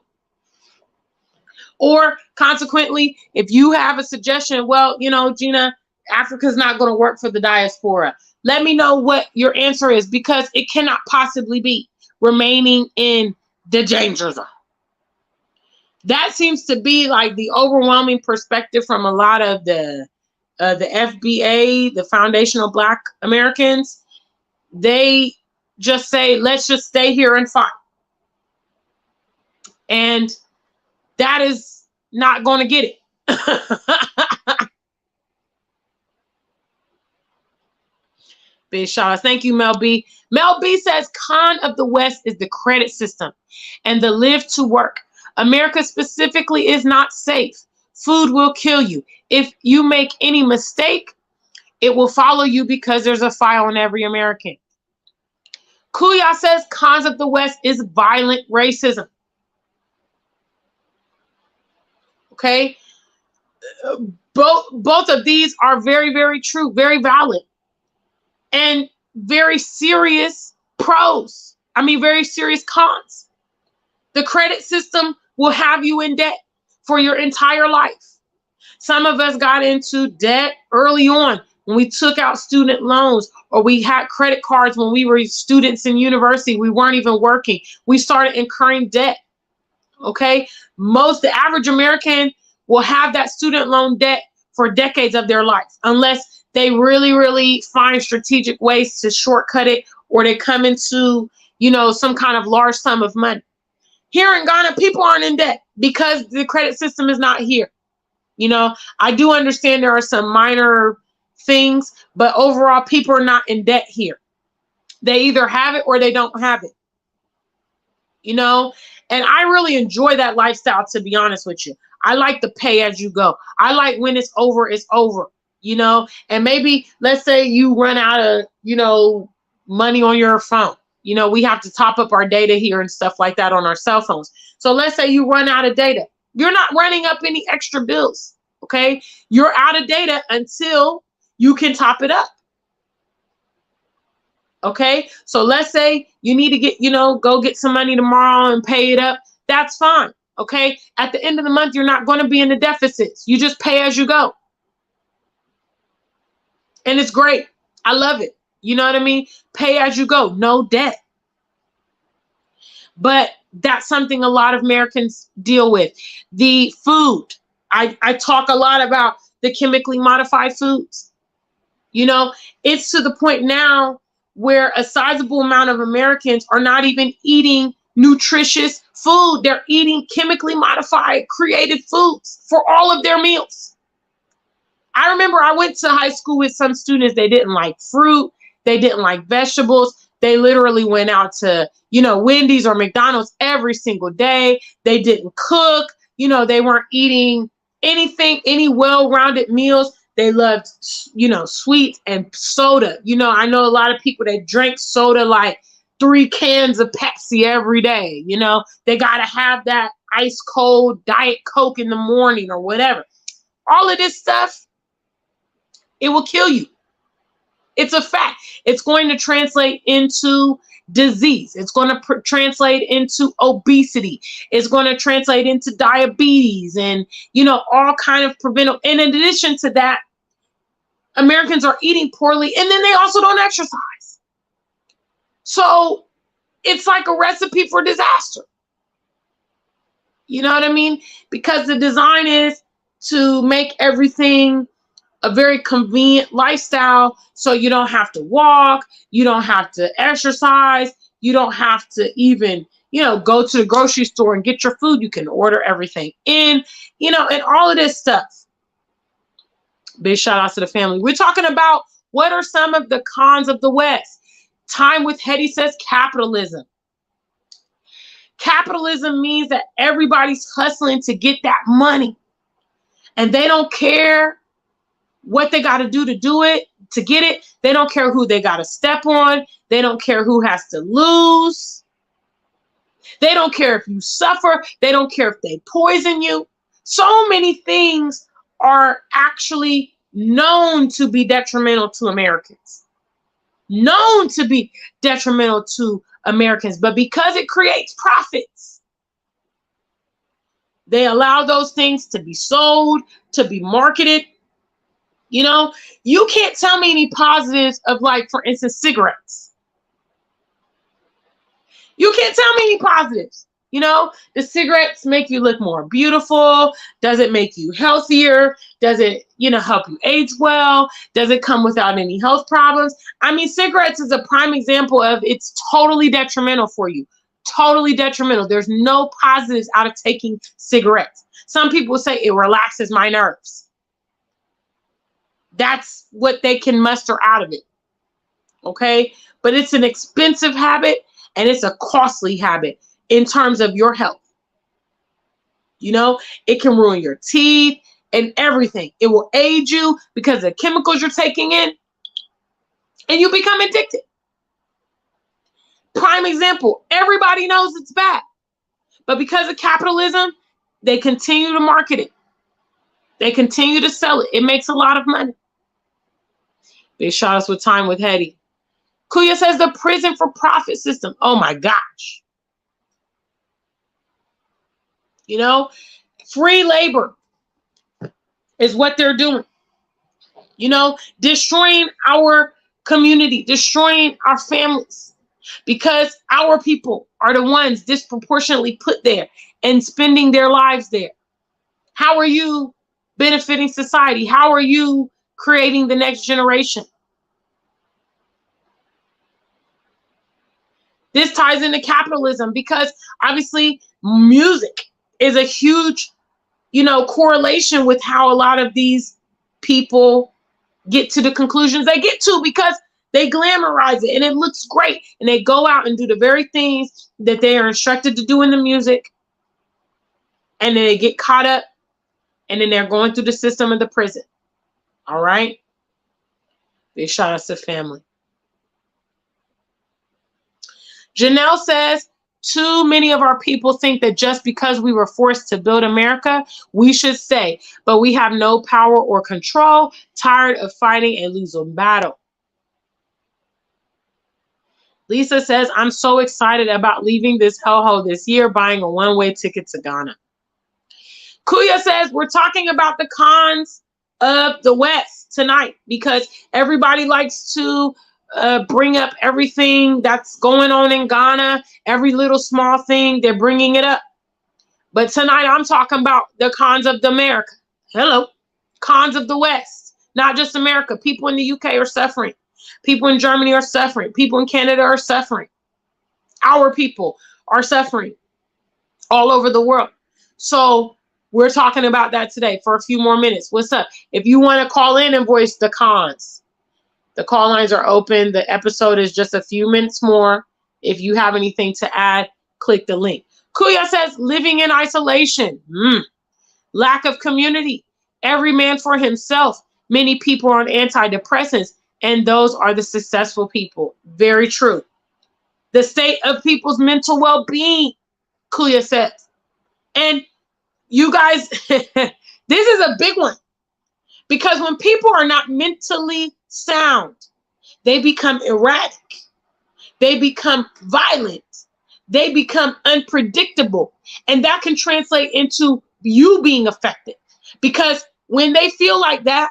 S1: Or consequently, if you have a suggestion, well, you know, Gina, Africa's not going to work for the diaspora. Let me know what your answer is, because it cannot possibly be remaining in the danger zone. That seems to be like the overwhelming perspective from a lot of the FBA, the Foundational Black Americans. They just say, let's just stay here and fight. And that is not going to get it. Big shout out. Thank you, Mel B. Mel B says, con of the West is the credit system and the live to work. America specifically is not safe. Food will kill you. If you make any mistake, it will follow you because there's a file on every American. Kuya says, cons of the West is violent racism. Okay? Both of these are very, very true, very valid. And very serious pros. I mean, very serious cons. The credit system will have you in debt for your entire life. Some of us got into debt early on when we took out student loans, or we had credit cards when we were students in university. We weren't even working. We started incurring debt. Okay? The average American will have that student loan debt for decades of their life, unless they really, really find strategic ways to shortcut it, or they come into, you know, some kind of large sum of money. Here in Ghana, people aren't in debt because the credit system is not here. You know, I do understand there are some minor things, but overall, people are not in debt here. They either have it or they don't have it. You know, and I really enjoy that lifestyle, to be honest with you. I like the pay as you go. I like when it's over, you know, and maybe let's say you run out of, you know, money on your phone. You know, we have to top up our data here and stuff like that on our cell phones. So let's say you run out of data. You're not running up any extra bills. Okay. You're out of data until you can top it up. Okay, so let's say you need to get, go get some money tomorrow and pay it up. That's fine. Okay, at the end of the month, you're not going to be in the deficits. You just pay as you go. And it's great. I love it. You know what I mean? Pay as you go, no debt. But that's something a lot of Americans deal with. The food. I talk a lot about the chemically modified foods. It's to the point now where a sizable amount of Americans are not even eating nutritious food. They're eating chemically modified, created foods for all of their meals. I remember I went to high school with some students. They didn't like fruit. They didn't like vegetables. They literally went out to, Wendy's or McDonald's every single day. They didn't cook. They weren't eating anything, any well-rounded meals. They loved, sweets and soda. I know a lot of people that drank soda like 3 cans of Pepsi every day. They got to have that ice cold Diet Coke in the morning or whatever. All of this stuff, it will kill you. It's a fact. It's going to translate into disease. It's going to translate into obesity. It's going to translate into diabetes and, all kind of preventable. And in addition to that, Americans are eating poorly, and then they also don't exercise. So it's like a recipe for disaster. You know what I mean? Because the design is to make everything a very convenient lifestyle, so you don't have to walk, you don't have to exercise, you don't have to even, go to the grocery store and get your food. You can order everything in, and all of this stuff. Big shout out to the family. We're talking about what are some of the cons of the West. Time with Hetty says capitalism. Capitalism means that everybody's hustling to get that money, and they don't care what they got to do to get it. They don't care who they got to step on. They don't care who has to lose. They don't care if you suffer. They don't care if they poison you. So many things are actually known to be detrimental to Americans. Known to be detrimental to Americans. But because it creates profits, they allow those things to be sold, to be marketed. You can't tell me any positives of, like, for instance, cigarettes. You can't tell me any positives. The cigarettes make you look more beautiful. Does it make you healthier? Does it, help you age well? Does it come without any health problems? I mean, cigarettes is a prime example of it's totally detrimental for you. Totally detrimental. There's no positives out of taking cigarettes. Some people say it relaxes my nerves. That's what they can muster out of it. Okay? But it's an expensive habit, and it's a costly habit in terms of your health. It can ruin your teeth and everything. It will age you because of the chemicals you're taking in, and you become addicted. Prime example, everybody knows it's bad, but because of capitalism, they continue to market it. They continue to sell it. It makes a lot of money. Big shout outs with Time with Hetty. Kuya says the prison for profit system. Oh my gosh. Free labor is what they're doing. Destroying our community, destroying our families, because our people are the ones disproportionately put there and spending their lives there. How are you benefiting society? How are you creating the next generation? This ties into capitalism because obviously music is a huge, correlation with how a lot of these people get to the conclusions they get to, because they glamorize it and it looks great, and they go out and do the very things that they are instructed to do in the music, and then they get caught up, and then they're going through the system of the prison. All right? Big shout out to family. Janelle says, too many of our people think that just because we were forced to build America, we should stay, but we have no power or control, tired of fighting and losing battle. Lisa says, I'm so excited about leaving this hellhole this year, buying a one-way ticket to Ghana. Kuya says, we're talking about the cons of the West tonight because everybody likes to bring up everything that's going on in Ghana, every little small thing, they're bringing it up. But tonight I'm talking about the cons of the America. Hello. Cons of the West, not just America. People in the UK are suffering. People in Germany are suffering. People in Canada are suffering. Our people are suffering all over the world. So we're talking about that today for a few more minutes. What's up? If you want to call in and voice the cons, the call lines are open. The episode is just a few minutes more. If you have anything to add, click the link. Kuya says, living in isolation. Lack of community. Every man for himself. Many people are on antidepressants, and those are the successful people. Very true. The state of people's mental well-being, Kuya says. And you guys, this is a big one. Because when people are not mentally sound, they become erratic. They become violent. They become unpredictable. And that can translate into you being affected. Because when they feel like that,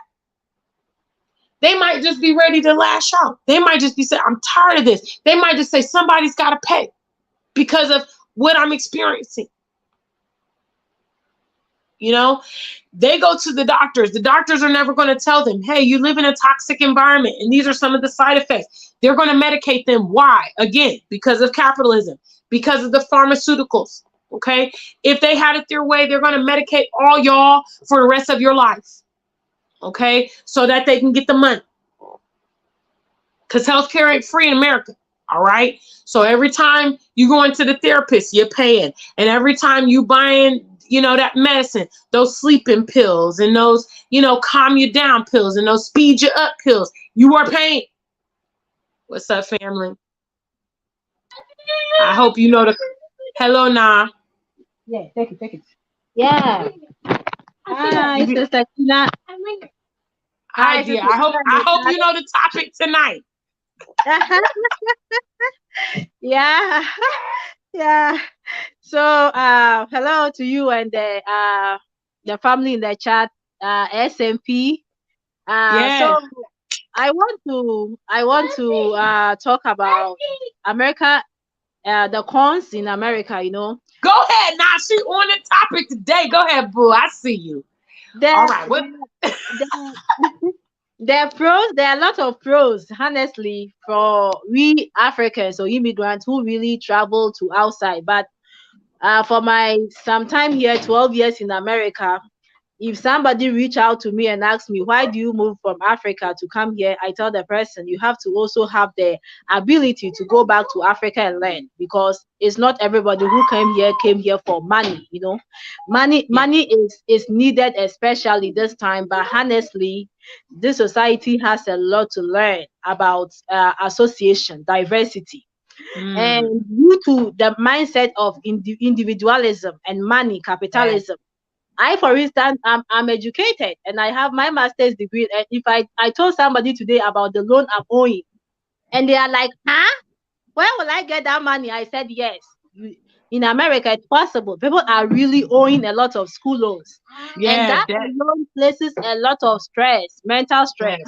S1: they might just be ready to lash out. They might just be saying, I'm tired of this. They might just say, somebody's got to pay because of what I'm experiencing. You know, they go to the doctors. The doctors are never going to tell them, hey, you live in a toxic environment, and these are some of the side effects. They're going to medicate them. Why? Again, because of capitalism, because of the pharmaceuticals. Okay? If they had it their way, they're going to medicate all y'all for the rest of your life. Okay? So that they can get the money. Because healthcare ain't free in America. All right? So every time you go into the therapist, you're paying. And every time you buying, that medicine, those sleeping pills and those, calm you down pills and those speed you up pills, you are paying. What's up, family? I hope you know the. Hello, Nah.
S3: Yeah, take it. Yeah. Hi, Sister Tina.
S1: Hi, dear. I hope you know the topic tonight.
S3: Yeah. Yeah. So, hello to you and the family in the chat, SMP.
S1: Yeah.
S3: So I want to talk about America, the cons in America.
S1: Go ahead, now. She on the topic today. Go ahead, boo. I see you. All right. What?
S3: There are a lot of pros, honestly, for we Africans or immigrants who really travel to outside. But for my some time here, 12 years in America, if somebody reach out to me and ask me, why do you move from Africa to come here? I tell the person, you have to also have the ability to go back to Africa and learn, because it's not everybody who came here for money. Money is needed, especially this time. But honestly, this society has a lot to learn about association, diversity. And due to the mindset of individualism and money, capitalism, I, for instance, I'm educated and I have my master's degree. And if I told somebody today about the loan I'm owing, and they are like, huh? Where will I get that money? I said, yes. In America, it's possible. People are really owing a lot of school loans.
S1: Yeah,
S3: and that loan places a lot of stress, mental stress.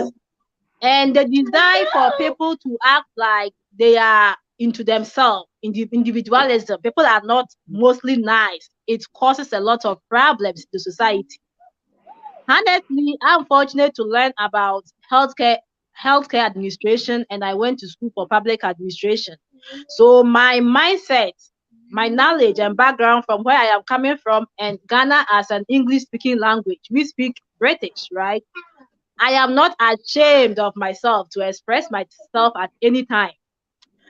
S3: And the desire for people to act like they are into themselves, individualism. People are not mostly nice. It causes a lot of problems to society. Honestly, I'm fortunate to learn about healthcare administration, and I went to school for public administration. So my mindset, my knowledge and background from where I am coming from, and Ghana as an English-speaking language, we speak British, right? I am not ashamed of myself to express myself at any time,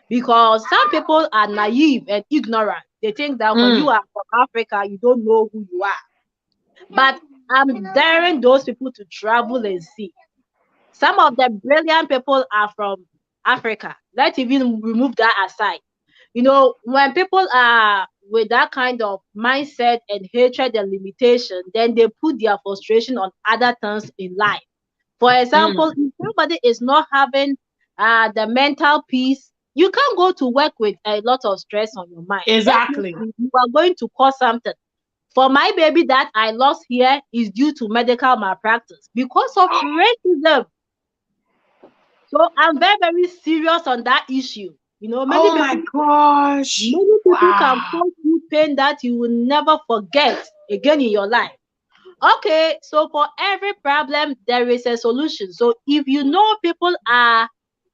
S3: because some people are naive and ignorant. They think that when you are from Africa, you don't know who you are. But I'm daring those people to travel and see. Some of the brilliant people are from Africa. Let's even remove that aside. When people are with that kind of mindset and hatred and limitation, then they put their frustration on other things in life. For example, if somebody is not having the mental peace You can't go to work with a lot of stress on your mind.
S1: Exactly.
S3: Definitely, you are going to cause something. For my baby that I lost here is due to medical malpractice because of racism. So I'm very, very serious on that issue. You know, many
S1: Oh my
S3: people
S1: gosh.
S3: can
S1: Wow.
S3: cause you pain that you will never forget again in your life. Okay, so for every problem, there is a solution. So if you know people are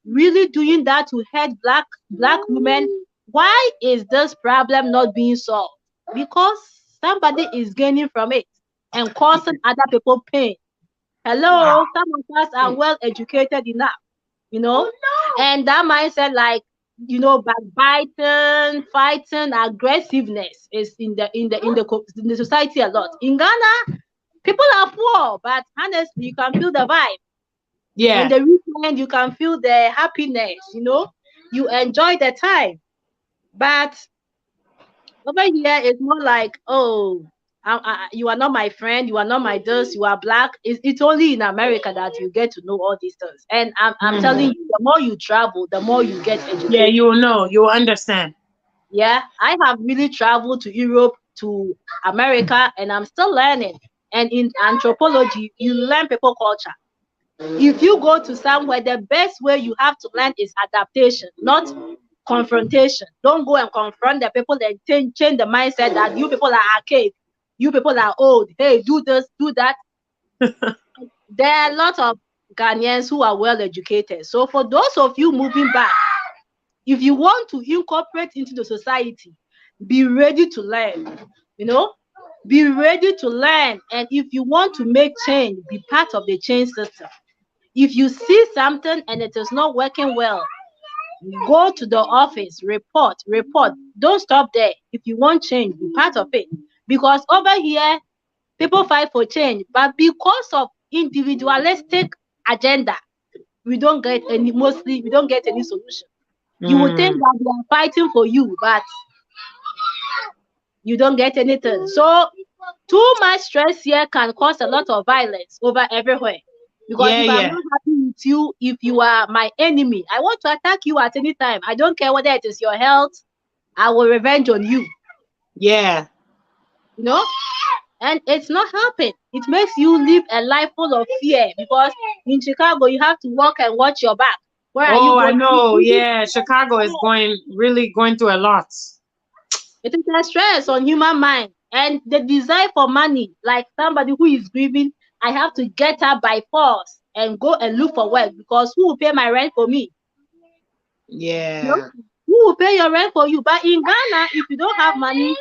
S3: really doing that to hurt black women, why is this problem not being solved? Because somebody is gaining from it and causing other people pain. Hello,
S1: Wow.
S3: some of us are well educated enough, you know, and that mindset, like, you know, backbiting, fighting, aggressiveness is in the society a lot. In Ghana, people are poor, but honestly, you can feel the vibe.
S1: Yeah.
S3: On the weekend, you can feel the happiness, you know, you enjoy the time. But over here, it's more like, oh, you are not my friend, you are not my this, you are black. It's only in America that you get to know all these things. And I'm telling you, the more you travel, the more you get educated.
S1: Yeah, you will know, you will understand.
S3: Yeah, I have really traveled to Europe, to America, and I'm still learning. And in anthropology, you learn people culture. If you go to somewhere, the best way you have to learn is adaptation, not confrontation. Don't go and confront the people and change the mindset that you people are archaic, you people are old. Hey, do this, do that. There are a lot of Ghanaians who are well educated. So for those of you moving back, if you want to incorporate into the society, be ready to learn. You know, be ready to learn. And if you want to make change, be part of the change system. If you see something and it is not working well, go to the office, report. Don't stop there. If you want change, be part of it. Because over here, people fight for change, but because of individualistic agenda, we don't get any solution. You would think that they are fighting for you, but you don't get anything. So too much stress here can cause a lot of violence over everywhere. Because if I'm not happy with you, if you are my enemy, I want to attack you at any time. I don't care whether it is your health, I will revenge on you.
S1: Yeah.
S3: You know? And it's not helping. It makes you live a life full of fear because in Chicago you have to walk and watch your back. Where are you going?
S1: I know. Yeah, Chicago is really going through a lot.
S3: It is a stress on human mind. And the desire for money, like somebody who is grieving, I have to get up by force and go and look for work because who will pay my rent for me?
S1: Yeah.
S3: You know? Who will pay your rent for you? But in Ghana, if you don't have money,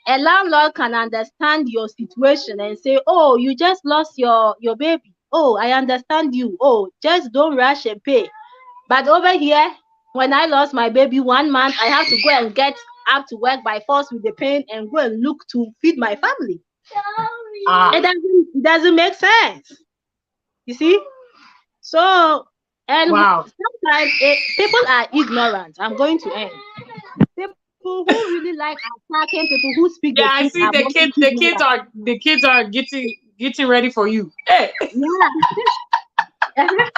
S3: a landlord can understand your situation and say, oh, you just lost your baby. Oh, I understand you. Oh, just don't rush and pay. But over here, when I lost my baby 1 month, I have to go and get up to work by force with the pain and go and look to feed my family. It doesn't make sense. You see? So, and sometimes people are ignorant. I'm going to end. People who really like attacking people who speak
S1: I
S3: the truth.
S1: see the kids are getting ready for you. Hey.
S3: Yeah.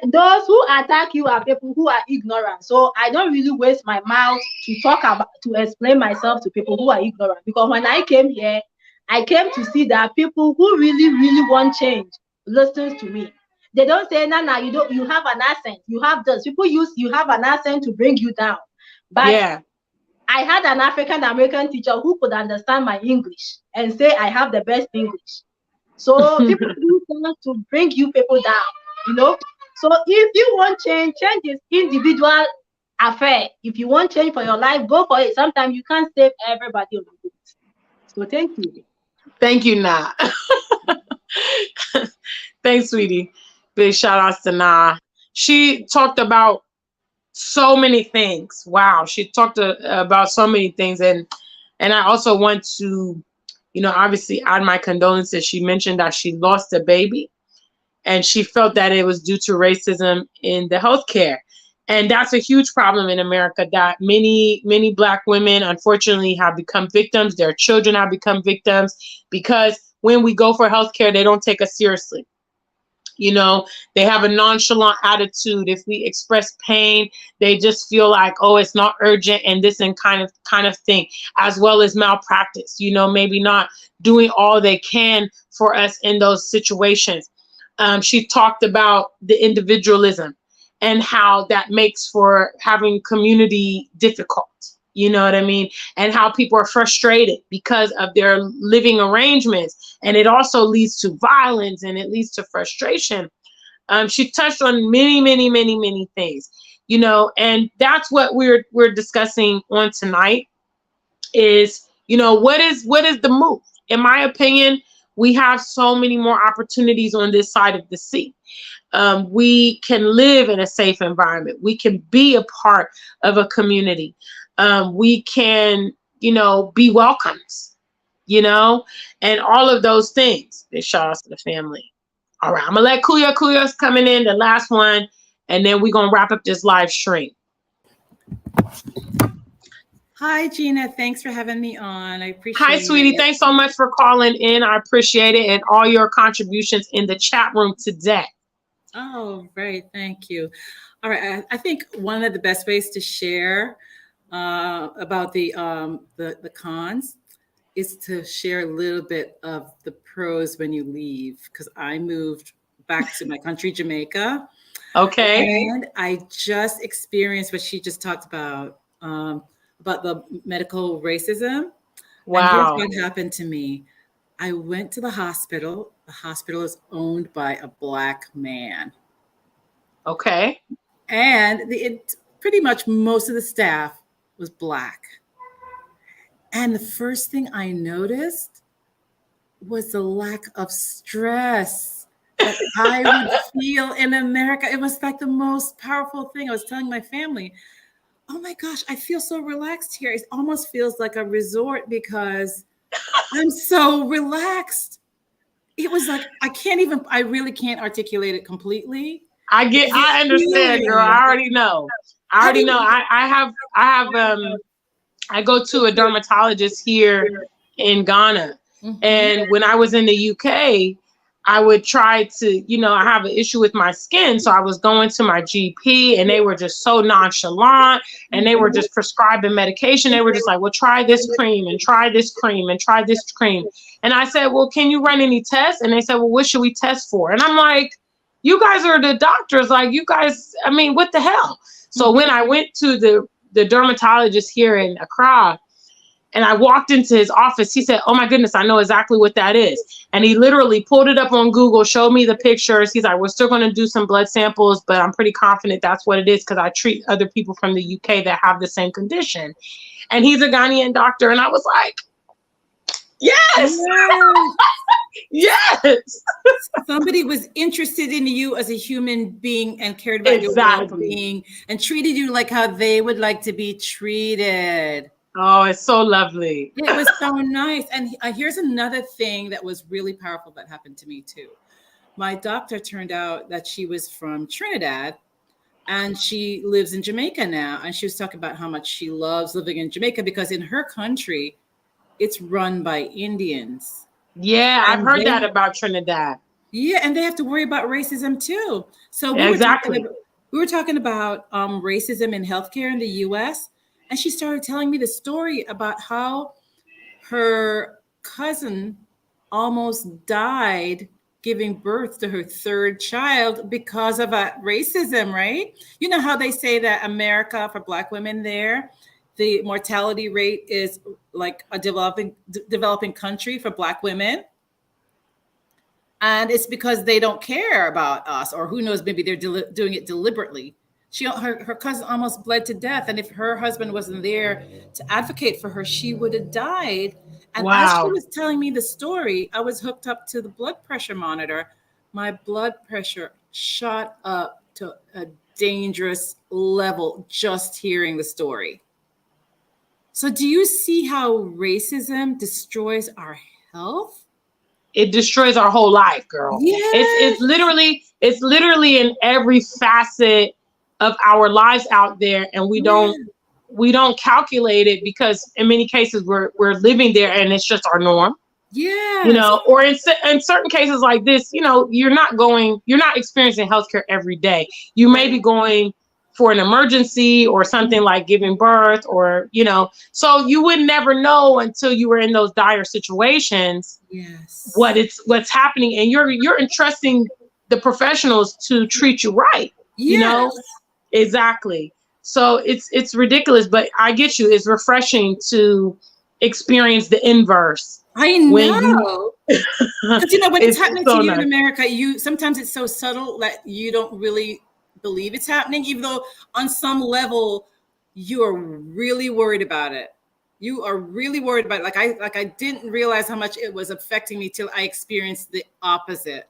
S3: Those who attack you are people who are ignorant. So I don't really waste my mouth to explain myself to people who are ignorant. Because when I came here, I came to see that people who really, really want change listens to me. They don't say, Nana, you have an accent. You have this. People use you have an accent to bring you down. But I had an African American teacher who could understand my English and say I have the best English. So people do things to bring you people down, you know. So if you want change is individual affair. If you want change for your life, go for it. Sometimes you can't save everybody on the boat. So thank you.
S1: Thank you, Na. Thanks, sweetie. Big shout outs to Na. She talked about so many things. Wow, she talked about so many things, and I also want to, obviously add my condolences. She mentioned that she lost a baby, and she felt that it was due to racism in the healthcare, and that's a huge problem in America. That many Black women, unfortunately, have become victims. Their children have become victims because when we go for healthcare, they don't take us seriously. You know, they have a nonchalant attitude. If we express pain, they just feel like, oh, it's not urgent and this and kind of thing, as well as malpractice, you know, maybe not doing all they can for us in those situations. She talked about the individualism and how that makes for having community difficult. You know what I mean? And how people are frustrated because of their living arrangements. And it also leads to violence and it leads to frustration. She touched on many, many, many, many things, you know, and that's what we're discussing on tonight is, you know, what is the move? In my opinion, we have so many more opportunities on this side of the sea. We can live in a safe environment. We can be a part of a community. We can, you know, be welcomed, you know, and all of those things. Big shout out to the family. All right, I'm gonna let Kuya's coming in, the last one, and then we're gonna wrap up this live stream.
S4: Hi, Gina. Thanks for having me on. I appreciate it.
S1: Hi, sweetie. Thanks so much for calling in. I appreciate it, and all your contributions in the chat room today.
S4: Oh, right. Thank you. All right. I think one of the best ways to share about the cons is to share a little bit of the pros when you leave, because I moved back to my country, Jamaica.
S1: Okay.
S4: And I just experienced what she just talked about the medical racism.
S1: Wow.
S4: And here's what happened to me. I went to the hospital. The hospital is owned by a Black man.
S1: Okay.
S4: And pretty much most of the staff was Black. And the first thing I noticed was the lack of stress that I would feel in America. It was like the most powerful thing. I was telling my family, oh my gosh, I feel so relaxed here. It almost feels like a resort because I'm so relaxed. It was like, I really can't articulate it completely.
S1: I understand, girl. I already know. I go to a dermatologist here in Ghana. Mm-hmm. And when I was in the UK, I would try to, you know, I have an issue with my skin. So I was going to my GP and they were just so nonchalant and they were just prescribing medication. They were just like, well, try this cream and try this cream and try this cream. And I said, well, can you run any tests? And they said, well, what should we test for? And I'm like, you guys are the doctors. Like, you guys, I mean, what the hell? So when I went to the dermatologist here in Accra, and I walked into his office, he said, oh my goodness, I know exactly what that is. And he literally pulled it up on Google, showed me the pictures. He's like, we're still going to do some blood samples, but I'm pretty confident that's what it is because I treat other people from the UK that have the same condition. And he's a Ghanaian doctor. And I was like, yes. Yes.
S4: Somebody was interested in you as a human being and cared about your well-being and treated you like how they would like to be treated.
S1: Oh, it's so lovely.
S4: It was so nice. And here's another thing that was really powerful that happened to me too. My doctor turned out that she was from Trinidad and she lives in Jamaica now. And she was talking about how much she loves living in Jamaica because in her country, it's run by Indians.
S1: Yeah, I've heard that about Trinidad.
S4: Yeah, and they have to worry about racism too. So we were talking about racism in healthcare in the US. And she started telling me the story about how her cousin almost died giving birth to her third child because of racism, right? You know how they say that America, for Black women there, the mortality rate is like a developing country for Black women. And it's because they don't care about us, or who knows, maybe they're doing it deliberately. Her cousin almost bled to death. And if her husband wasn't there to advocate for her, she would have died. And as she was telling me the story, I was hooked up to the blood pressure monitor. My blood pressure shot up to a dangerous level just hearing the story. So do you see how racism destroys our health?
S1: It destroys our whole life, girl.
S4: Yes.
S1: It's literally in every facet of our lives out there, and we don't calculate it because in many cases we're living there and it's just our norm.
S4: Yeah.
S1: You know, or in certain cases like this, you know, you're not experiencing healthcare every day. You may be going for an emergency or something like giving birth, or, you know, so you would never know until you were in those dire situations.
S4: Yes.
S1: What's happening, and you're entrusting the professionals to treat you right. You know, exactly. So it's ridiculous, but I get you. It's refreshing to experience the inverse.
S4: I know. Because you know, when it's happening
S1: so
S4: to you
S1: nice.
S4: in America, sometimes it's so subtle that you don't really believe it's happening, even though on some level you are really worried about it. You are really worried about it. Like I didn't realize how much it was affecting me till I experienced the opposite.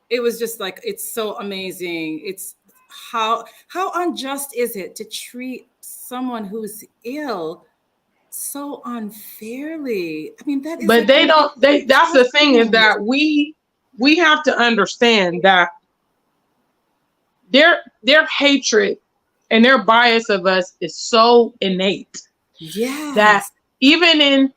S4: It was just like, it's so amazing. It's how unjust is it to treat someone who's ill so unfairly? I mean, that is.
S1: But that's the thing, is that we have to understand that their hatred and their bias of us is so innate.
S4: Yeah.
S1: That even in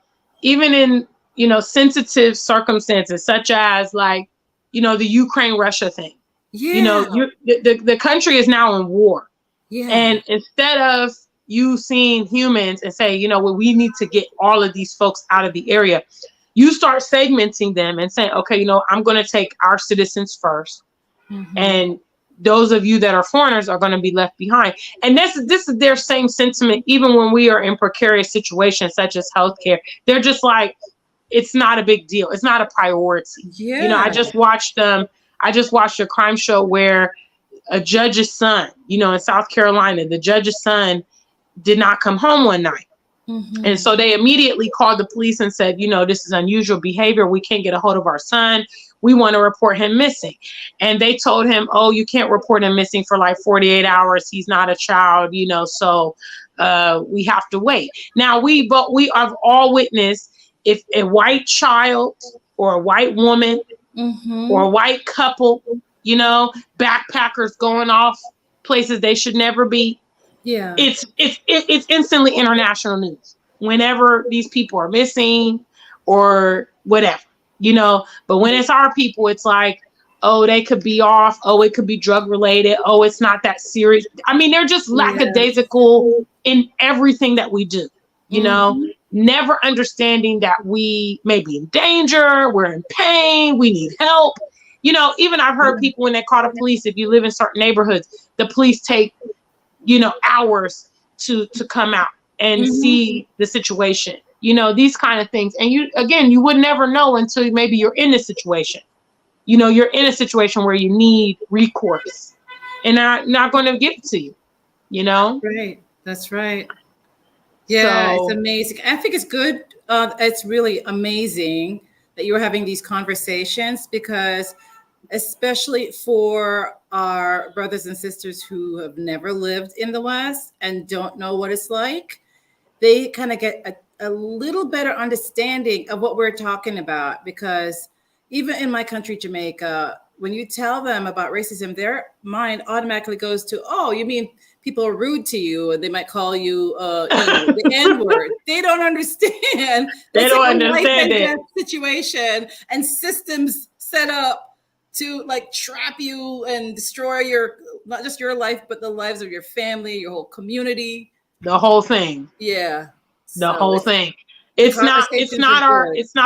S1: you know, sensitive circumstances, such as, like, you know, the Ukraine-Russia thing.
S4: Yeah.
S1: You know, the country is now in war.
S4: Yeah.
S1: And instead of you seeing humans and say, you know, well, we need to get all of these folks out of the area, you start segmenting them and saying, okay, you know, I'm going to take our citizens first.
S4: Mm-hmm.
S1: And those of you that are foreigners are going to be left behind. And this is their same sentiment, even when we are in precarious situations such as healthcare. They're just like, it's not a big deal. It's not a priority.
S4: Yeah.
S1: You know, I just watched a crime show where a judge's son, you know, in South Carolina, the judge's son did not come home one night.
S4: Mm-hmm.
S1: And so they immediately called the police and said, you know, this is unusual behavior. We can't get a hold of our son. We want to report him missing. And they told him, oh, you can't report him missing for like 48 hours. He's not a child, you know, so we have to wait. Now, we have all witnessed, if a white child or a white woman
S4: Mm-hmm.
S1: or a white couple, you know, backpackers going off places they should never be.
S4: Yeah.
S1: It's instantly international news whenever these people are missing or whatever, you know. But when it's our people, it's like, oh, they could be off. Oh, it could be drug related. Oh, it's not that serious. I mean, they're just lackadaisical in everything that we do, you know, never understanding that we may be in danger. We're in pain. We need help. You know, even I've heard people, when they call the police, if you live in certain neighborhoods, the police take, you know, hours to come out and see the situation, you know, these kind of things. And you would never know until maybe you're in this situation. You know, you're in a situation where you need recourse and they're not going to give it to you, you know?
S4: Right. That's right. Yeah,
S1: So,
S4: it's amazing. I think it's good. It's really amazing that you're having these conversations, because especially for our brothers and sisters who have never lived in the West and don't know what it's like, they kind of get a little better understanding of what we're talking about. Because even in my country, Jamaica, when you tell them about racism, their mind automatically goes to, oh, you mean people are rude to you, and they might call you, the N-word. They don't understand.
S1: They don't understand it.
S4: Situation and systems set up to like trap you and destroy not just your life, but the lives of your family, your whole community.
S1: The whole thing.
S4: Yeah.
S1: The whole thing. It's not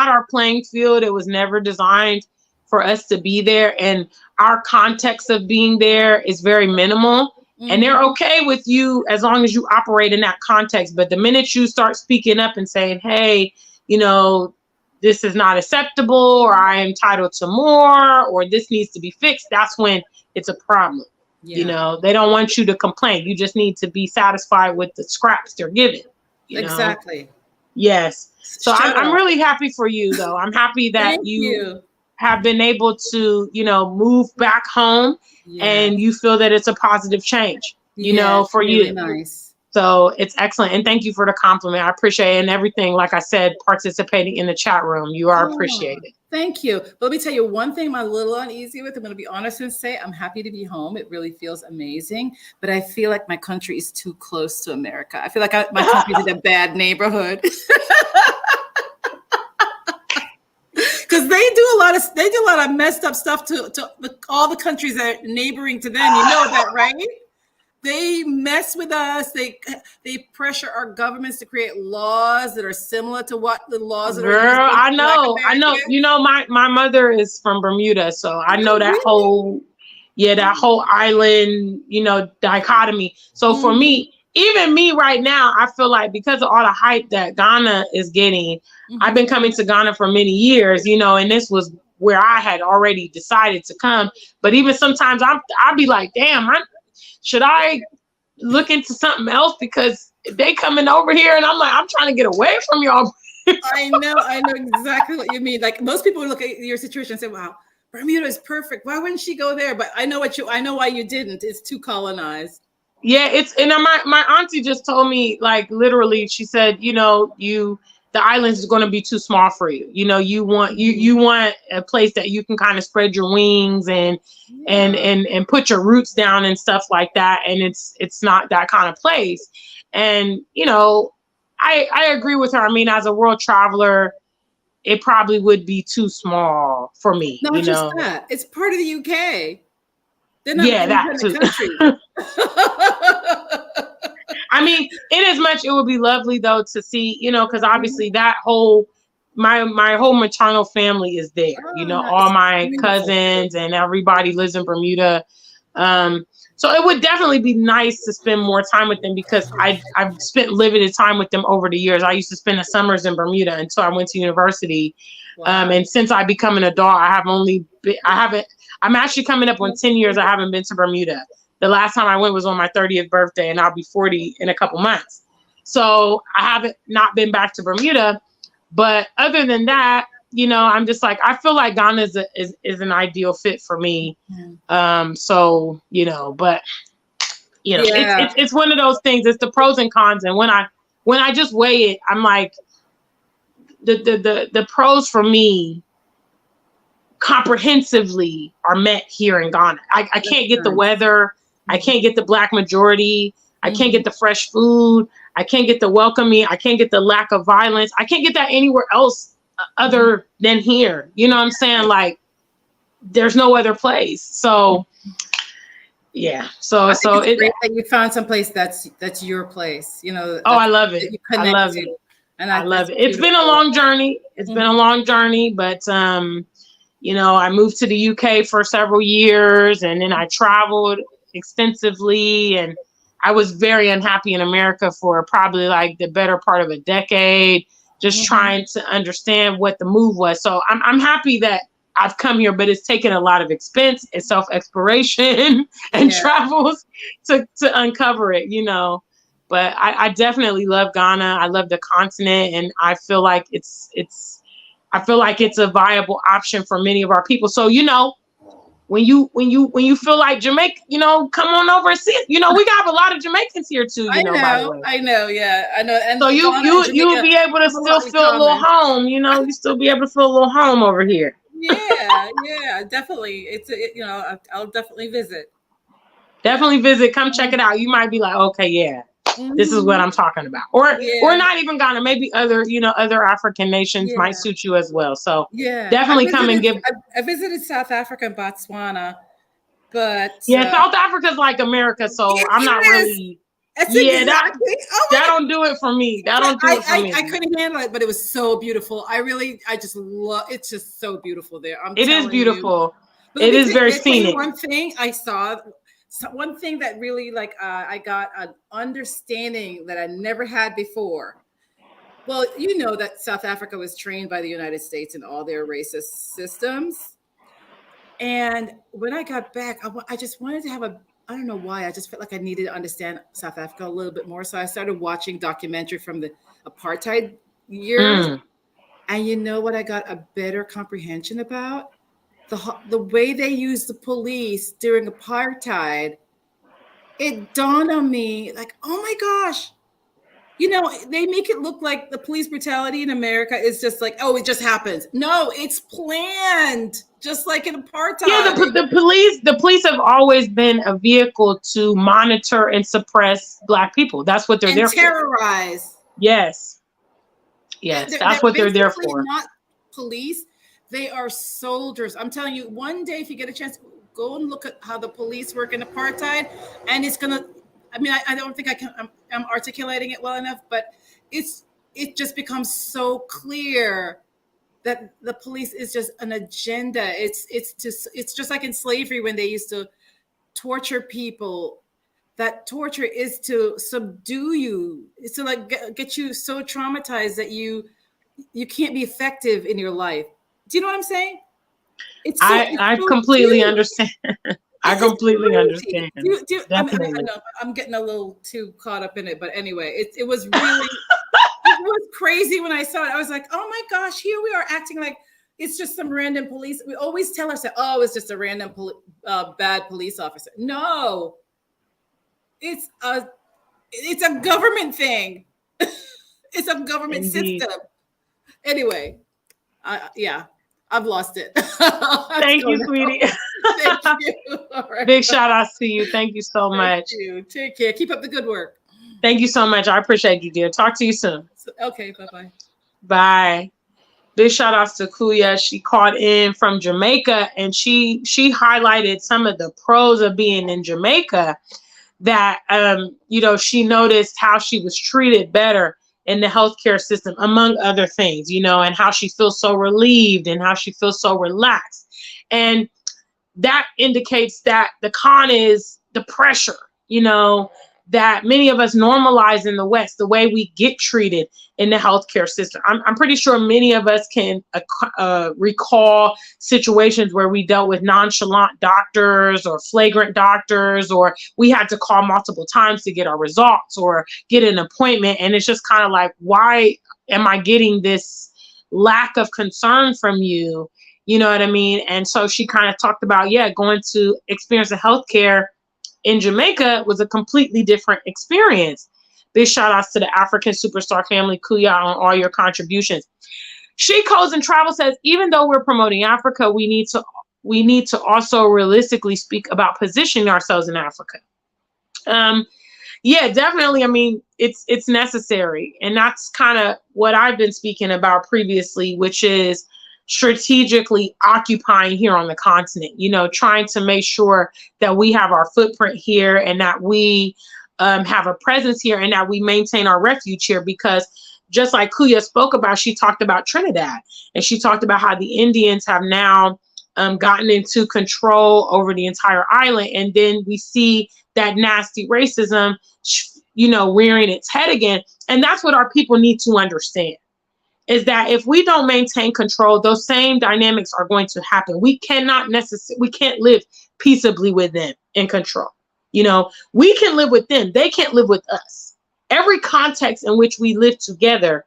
S1: our playing field. It was never designed for us to be there. And our context of being there is very minimal. And they're okay with you as long as you operate in that context. But the minute you start speaking up and saying, hey, you know, this is not acceptable, or I am entitled to more, or this needs to be fixed, that's when it's a problem. You know, they don't want you to complain. You just need to be satisfied with the scraps they're giving. You know? Yes. So I'm really happy for you, though. I'm happy that you have been able to, you know, move back home, and you feel that it's a positive change, you know, for you.
S4: Nice.
S1: So it's excellent. And thank you for the compliment. I appreciate it. And everything, like I said, participating in the chat room. You are appreciated.
S4: Thank you. But let me tell you one thing I'm a little uneasy with. I'm going to be honest and say I'm happy to be home. It really feels amazing. But I feel like my country is too close to America. I feel like my country's in a bad neighborhood. because they do a lot of messed up stuff to all the countries that are neighboring to them. You know that, right? They mess with us. They pressure our governments to create laws that are similar to what the laws that
S1: Girl,
S4: are
S1: I know. You know, my mother is from Bermuda, so I know that whole island, you know, dichotomy. So for me, even me right now, I feel like because of all the hype that Ghana is getting, I've been coming to Ghana for many years, you know, and this was where I had already decided to come. But even sometimes I'll be like, damn, should I look into something else because they coming over here and I'm like, I'm trying to get away from y'all.
S4: I know exactly what you mean. Like most people look at your situation and say, wow, Bermuda is perfect. Why wouldn't she go there? But I know why you didn't. It's too colonized.
S1: Yeah, my auntie just told me, like, literally, she said, you know, the islands is going to be too small for you. You know, you want a place that you can kind of spread your wings and put your roots down and stuff like that. And it's not that kind of place. And, you know, I agree with her. I mean, as a world traveler, it probably would be too small for me.
S4: Not just that. It's part of the UK. They're not
S1: that too.
S4: Country.
S1: I mean, in as much it would be lovely though to see, you know, because obviously that whole my whole maternal family is there. You know, all my cousins and everybody lives in Bermuda. So it would definitely be nice to spend more time with them because I've spent limited time with them over the years. I used to spend the summers in Bermuda until I went to university. Wow. And since I become an adult, I'm actually coming up on 10 years. I haven't been to Bermuda. The last time I went was on my 30th birthday, and I'll be 40 in a couple months. So I haven't not been back to Bermuda. But other than that, you know, I'm just like, I feel like Ghana is an ideal fit for me. So, you know, but, you know, it's one of those things. It's the pros and cons. And when I just weigh it, I'm like, the pros for me comprehensively are met here in Ghana. I can't get the weather. I can't get the Black majority. I can't get the fresh food. I can't get the welcoming. I can't get the lack of violence. I can't get that anywhere else other than here. You know what I'm saying? Like, there's no other place. So, yeah. So it's great
S4: that you found some place that's your place. You know.
S1: Oh, I love it. I love it. And I love it. It's been a long journey. It's been a long journey, but you know, I moved to the UK for several years, and then I traveled extensively, and I was very unhappy in America for probably like the better part of a decade, just trying to understand what the move was. So I'm happy that I've come here, but it's taken a lot of expense and self-exploration and travels to uncover it, you know. But I definitely love Ghana. I love the continent, and I feel like it's a viable option for many of our people. So, you know, when you feel like Jamaica, you know, come on over and see it. You know, we got a lot of Jamaicans here too. You know, by the way.
S4: I know. And
S1: so you'll be able to still feel a little home. You know, you still be able to feel a little home over here.
S4: Yeah, definitely. You know, I'll definitely visit.
S1: Definitely visit. Come check it out. You might be like, okay, yeah. This is what I'm talking about. Or not even Ghana, maybe other African nations might suit you as well. So definitely come and give.
S4: I visited South Africa and Botswana, but
S1: South Africa's like America, so I'm not really. That don't do it for me. That don't do it for me.
S4: I couldn't handle it, but it was so beautiful. I just love. It's just so beautiful there.
S1: It is beautiful. It is very scenic.
S4: One thing I saw. So one thing that really I got an understanding that I never had before. Well, you know that South Africa was trained by the United States in all their racist systems. And when I got back, I just wanted to have I don't know why, I just felt like I needed to understand South Africa a little bit more. So I started watching documentary from the apartheid years. And you know what I got a better comprehension about? The way they used the police during apartheid, it dawned on me like, oh my gosh, you know, they make it look like the police brutality in America is just like, oh, it just happens. No, it's planned, just like in apartheid.
S1: Yeah, the police have always been a vehicle to monitor and suppress Black people. That's what they're there for.
S4: Terrorize.
S1: Yes, that's what they're there for.
S4: Not police. They are soldiers. I'm telling you, one day, if you get a chance, go and look at how the police work in apartheid. And it's going to, I mean, I don't think I'm articulating it well enough, but it just becomes so clear that the police is just an agenda. It's just like in slavery when they used to torture people. That torture is to subdue you. It's to like get you so traumatized that you can't be effective in your life. Do you know what I'm saying?
S1: I completely understand. I completely understand. Definitely.
S4: I'm getting a little too caught up in it, but anyway, it was really, it was crazy when I saw it. I was like, oh my gosh, here we are acting like it's just some random police. We always tell ourselves, oh, it's just a random bad police officer. No, it's a government thing. It's a government system. Anyway, yeah, I've lost it.
S1: Thank you, sweetie.
S4: Thank you. All right.
S1: Big shout outs to you. Thank you so much.
S4: Thank you. Take care. Keep up the good work.
S1: Thank you so much. I appreciate you, dear. Talk to you soon.
S4: Okay. Bye-bye.
S1: Bye. Big shout outs to Kuya. She called in from Jamaica, and she highlighted some of the pros of being in Jamaica, that she noticed how she was treated better in the healthcare system, among other things, and how she feels so relieved and how she feels so relaxed. And that indicates that the con is the pressure, that many of us normalize in the West, the way we get treated in the healthcare system. I'm pretty sure many of us can recall situations where we dealt with nonchalant doctors or flagrant doctors, or we had to call multiple times to get our results or get an appointment. And it's just kind of like, why am I getting this lack of concern from you? You know what I mean? And so she kind of talked about, going to experience the healthcare in Jamaica was a completely different experience. Big shout outs to the African Superstar family, Kuya, on all your contributions. She Codes and Travel says, even though we're promoting Africa, we need to also realistically speak about positioning ourselves in Africa. Yeah, definitely. I mean, it's necessary. And that's kind of what I've been speaking about previously, which is strategically occupying here on the continent, trying to make sure that we have our footprint here and that we have a presence here and that we maintain our refuge here. Because just like Kuya spoke about, she talked about Trinidad, and she talked about how the Indians have now gotten into control over the entire island. And then we see that nasty racism, rearing its head again. And that's what our people need to understand, is that if we don't maintain control, those same dynamics are going to happen. We can't live peaceably with them in control. We can live with them. They can't live with us. Every context in which we live together,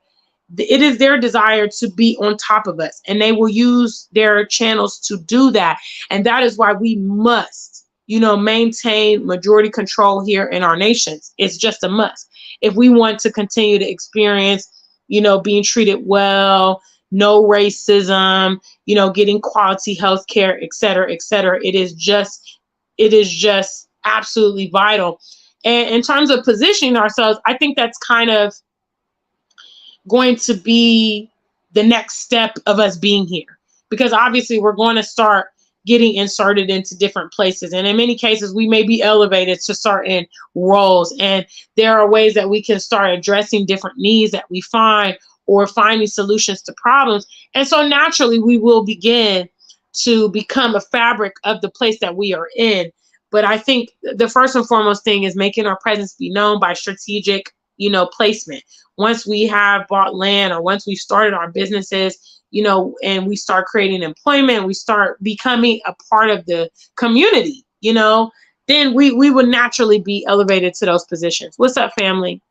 S1: it is their desire to be on top of us, and they will use their channels to do that. And that is why we must, maintain majority control here in our nations. It's just a must. If we want to continue to experience being treated well, no racism, getting quality health care, et cetera, et cetera. It is just absolutely vital. And in terms of positioning ourselves, I think that's kind of going to be the next step of us being here, because obviously we're going to start getting inserted into different places. And in many cases, we may be elevated to certain roles. And there are ways that we can start addressing different needs that we find, or finding solutions to problems. And so naturally, we will begin to become a fabric of the place that we are in. But I think the first and foremost thing is making our presence be known by strategic, placement. Once we have bought land, or once we've started our businesses, and we start creating employment, we start becoming a part of the community, then we would naturally be elevated to those positions. What's up, family?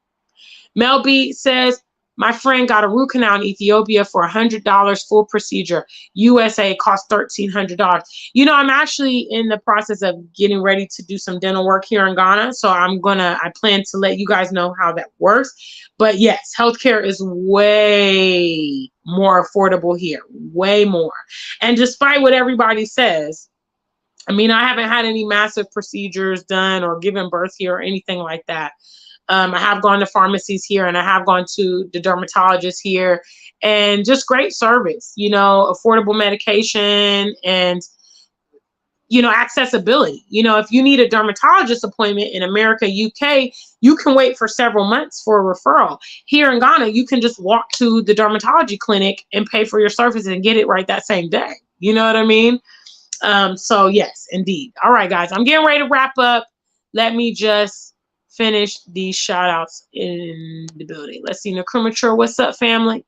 S1: Mel B says, my friend got a root canal in Ethiopia for $100 full procedure. USA cost $1,300. I'm actually in the process of getting ready to do some dental work here in Ghana. So I plan to let you guys know how that works. But yes, healthcare is way more affordable here, way more. And despite what everybody says, I mean, I haven't had any massive procedures done or given birth here or anything like that. I have gone to pharmacies here, and I have gone to the dermatologist here, and just great service, you know, affordable medication and, you know, accessibility. You know, if you need a dermatologist appointment in America, UK, you can wait for several months for a referral. Here in Ghana, you can just walk to the dermatology clinic and pay for your services and get it right that same day. You know what I mean? So yes, indeed. All right, guys, I'm getting ready to wrap up. Let me just finish these shout outs in the building. Let's see. Nakramature, what's up, family?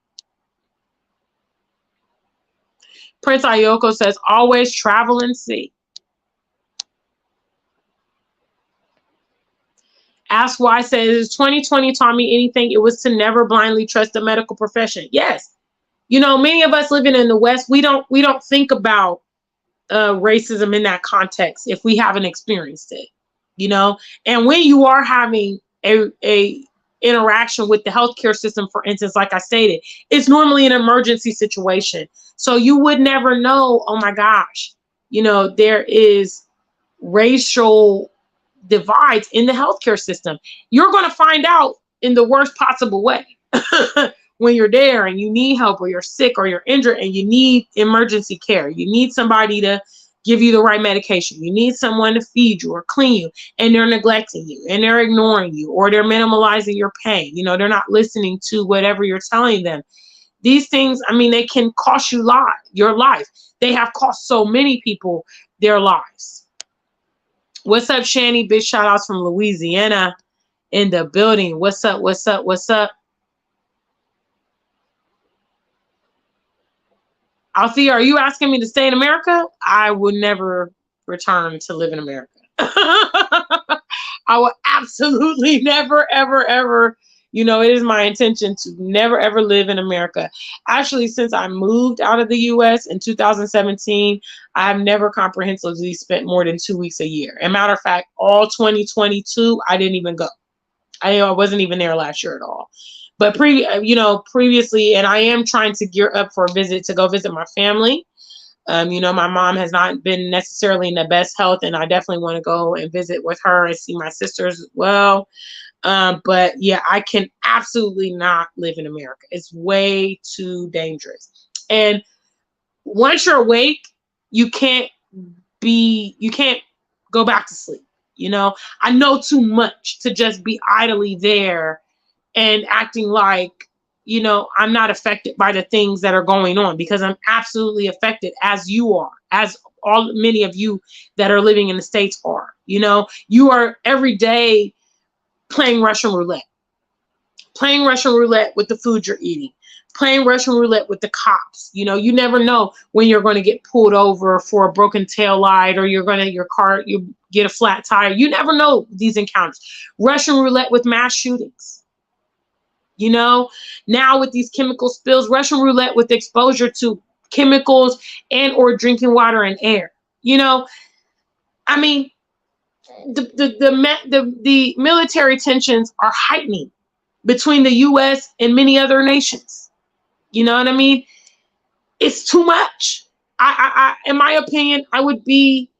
S1: Prince Ayoko says, always travel and see. Ask Why says, 2020 taught me anything, it was to never blindly trust the medical profession. Yes. You know, many of us living in the West, we don't think about racism in that context if we haven't experienced it, you know. And when you are having a interaction with the healthcare system, for instance, like I stated, it's normally an emergency situation. So you would never know, oh my gosh, you know, there is racial divides in the healthcare system. You're going to find out in the worst possible way when you're there and you need help, or you're sick, or you're injured and you need emergency care. You need somebody to give you the right medication. You need someone to feed you or clean you, and they're neglecting you and they're ignoring you, or they're minimalizing your pain. You know, they're not listening to whatever you're telling them. These things, I mean, they can cost you your life. They have cost so many people their lives. What's up, Shani? Big shout outs from Louisiana in the building. What's up? What's up? What's up? Althea, are you asking me to stay in America? I will never return to live in America. I will absolutely never, ever, ever, you know, it is my intention to never, ever live in America. Actually, since I moved out of the US in 2017, I have never comprehensively spent more than 2 weeks a year. As a matter of fact, all 2022, I didn't even go. I wasn't even there last year at all. But previously, and I am trying to gear up for a visit to go visit my family. You know, my mom has not been necessarily in the best health, and I definitely want to go and visit with her and see my sisters as well. But yeah, I can absolutely not live in America. It's way too dangerous. And once you're awake, you can't go back to sleep. You know, I know too much to just be idly there and acting like, you know, I'm not affected by the things that are going on, because I'm absolutely affected, as you are, as many of you that are living in the States are. You know, you are every day playing Russian roulette with the food you're eating, playing Russian roulette with the cops. You know, you never know when you're going to get pulled over for a broken tail light, or you get a flat tire. You never know these encounters. Russian roulette with mass shootings. You know, now with these chemical spills, Russian roulette with exposure to chemicals and or drinking water and air. You know, I mean, the military tensions are heightening between the U.S. and many other nations. You know what I mean? It's too much. I in my opinion, I would be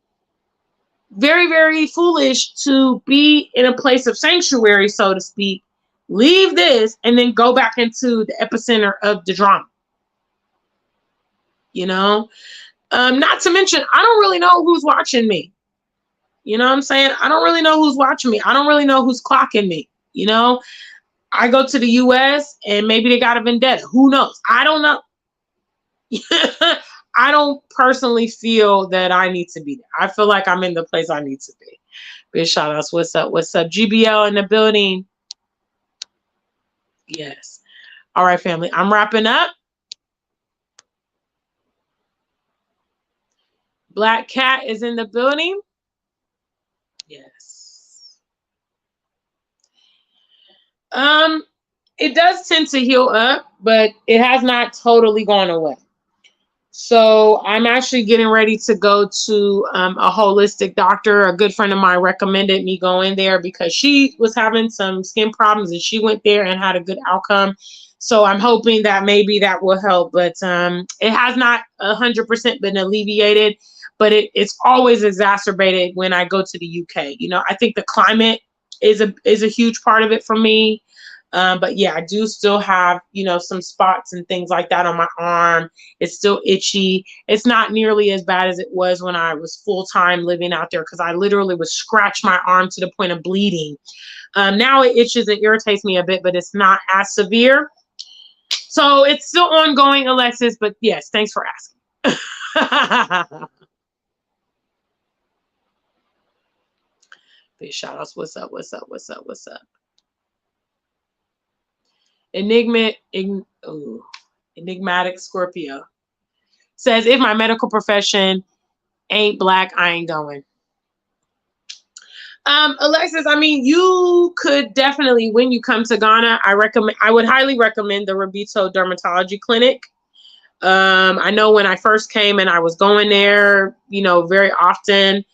S1: very, very foolish to be in a place of sanctuary, so to speak, leave this, and then go back into the epicenter of the drama. You know, not to mention, I don't really know who's watching me. You know what I'm saying? I don't really know who's watching me. I don't really know who's clocking me. You know, I go to the US and maybe they got a vendetta. Who knows? I don't know. I don't personally feel that I need to be there. I feel like I'm in the place I need to be. Big shout outs. What's up? What's up? GBL in the building. Yes. All right, family. I'm wrapping up. Black Cat is in the building. Yes. It does tend to heal up, but it has not totally gone away. So I'm actually getting ready to go to a holistic doctor. A good friend of mine recommended me go in there because she was having some skin problems and she went there and had a good outcome. So I'm hoping that maybe that will help, but it has not 100% been alleviated, but it's always exacerbated when I go to the UK. You know, I think the climate is a huge part of it for me. But yeah, I do still have, you know, some spots and things like that on my arm. It's still itchy. It's not nearly as bad as it was when I was full-time living out there, because I literally would scratch my arm to the point of bleeding. Now it itches and irritates me a bit, but it's not as severe. So it's still ongoing, Alexis, but yes, thanks for asking. Big shout outs. What's up? What's up? What's up? What's up? Enigmatic Scorpio says, if my medical profession ain't black, I ain't going. Alexis, I mean, you could definitely, when you come to Ghana, I would highly recommend the Rabito Dermatology Clinic. I know when I first came and I was going there, you know, very often,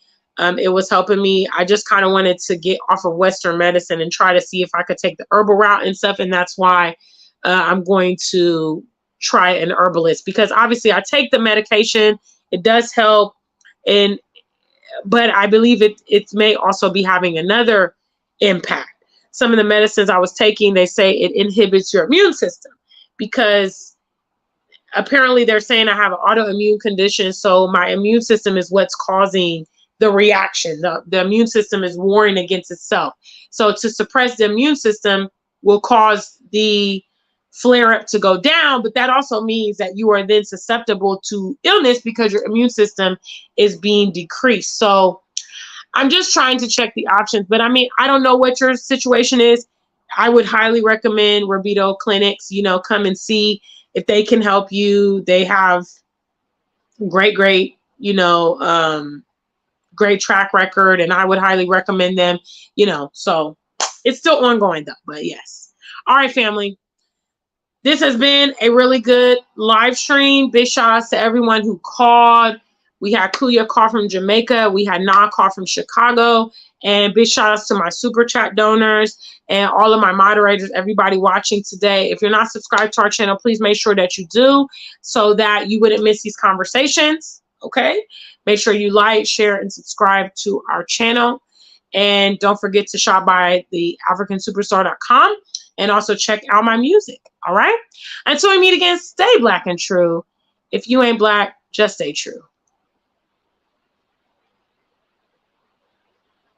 S1: it was helping me. I just kind of wanted to get off of Western medicine and try to see if I could take the herbal route and stuff. And that's why I'm going to try an herbalist, because obviously I take the medication. It does help. But I believe it may also be having another impact. Some of the medicines I was taking, they say it inhibits your immune system, because apparently they're saying I have an autoimmune condition. So my immune system is what's causing the reaction. The immune system is warring against itself. So to suppress the immune system will cause the flare up to go down, but that also means that you are then susceptible to illness because your immune system is being decreased. So I'm just trying to check the options, but I mean, I don't know what your situation is. I would highly recommend Rabito clinics, you know, come and see if they can help you. They have great, you know, great track record, and I would highly recommend them, you know. So it's still ongoing though, but yes. All right, family. This has been a really good live stream. Big shout outs to everyone who called. We had Kuya call from Jamaica. We had Na call from Chicago. And big shout outs to my super chat donors and all of my moderators, everybody watching today. If you're not subscribed to our channel, please make sure that you do, so that you wouldn't miss these conversations. Okay? Make sure you like, share, and subscribe to our channel. And don't forget to shop by the afrikansuperstar.com and also check out my music. All right? Until we meet again, stay black and true. If you ain't black, just stay true.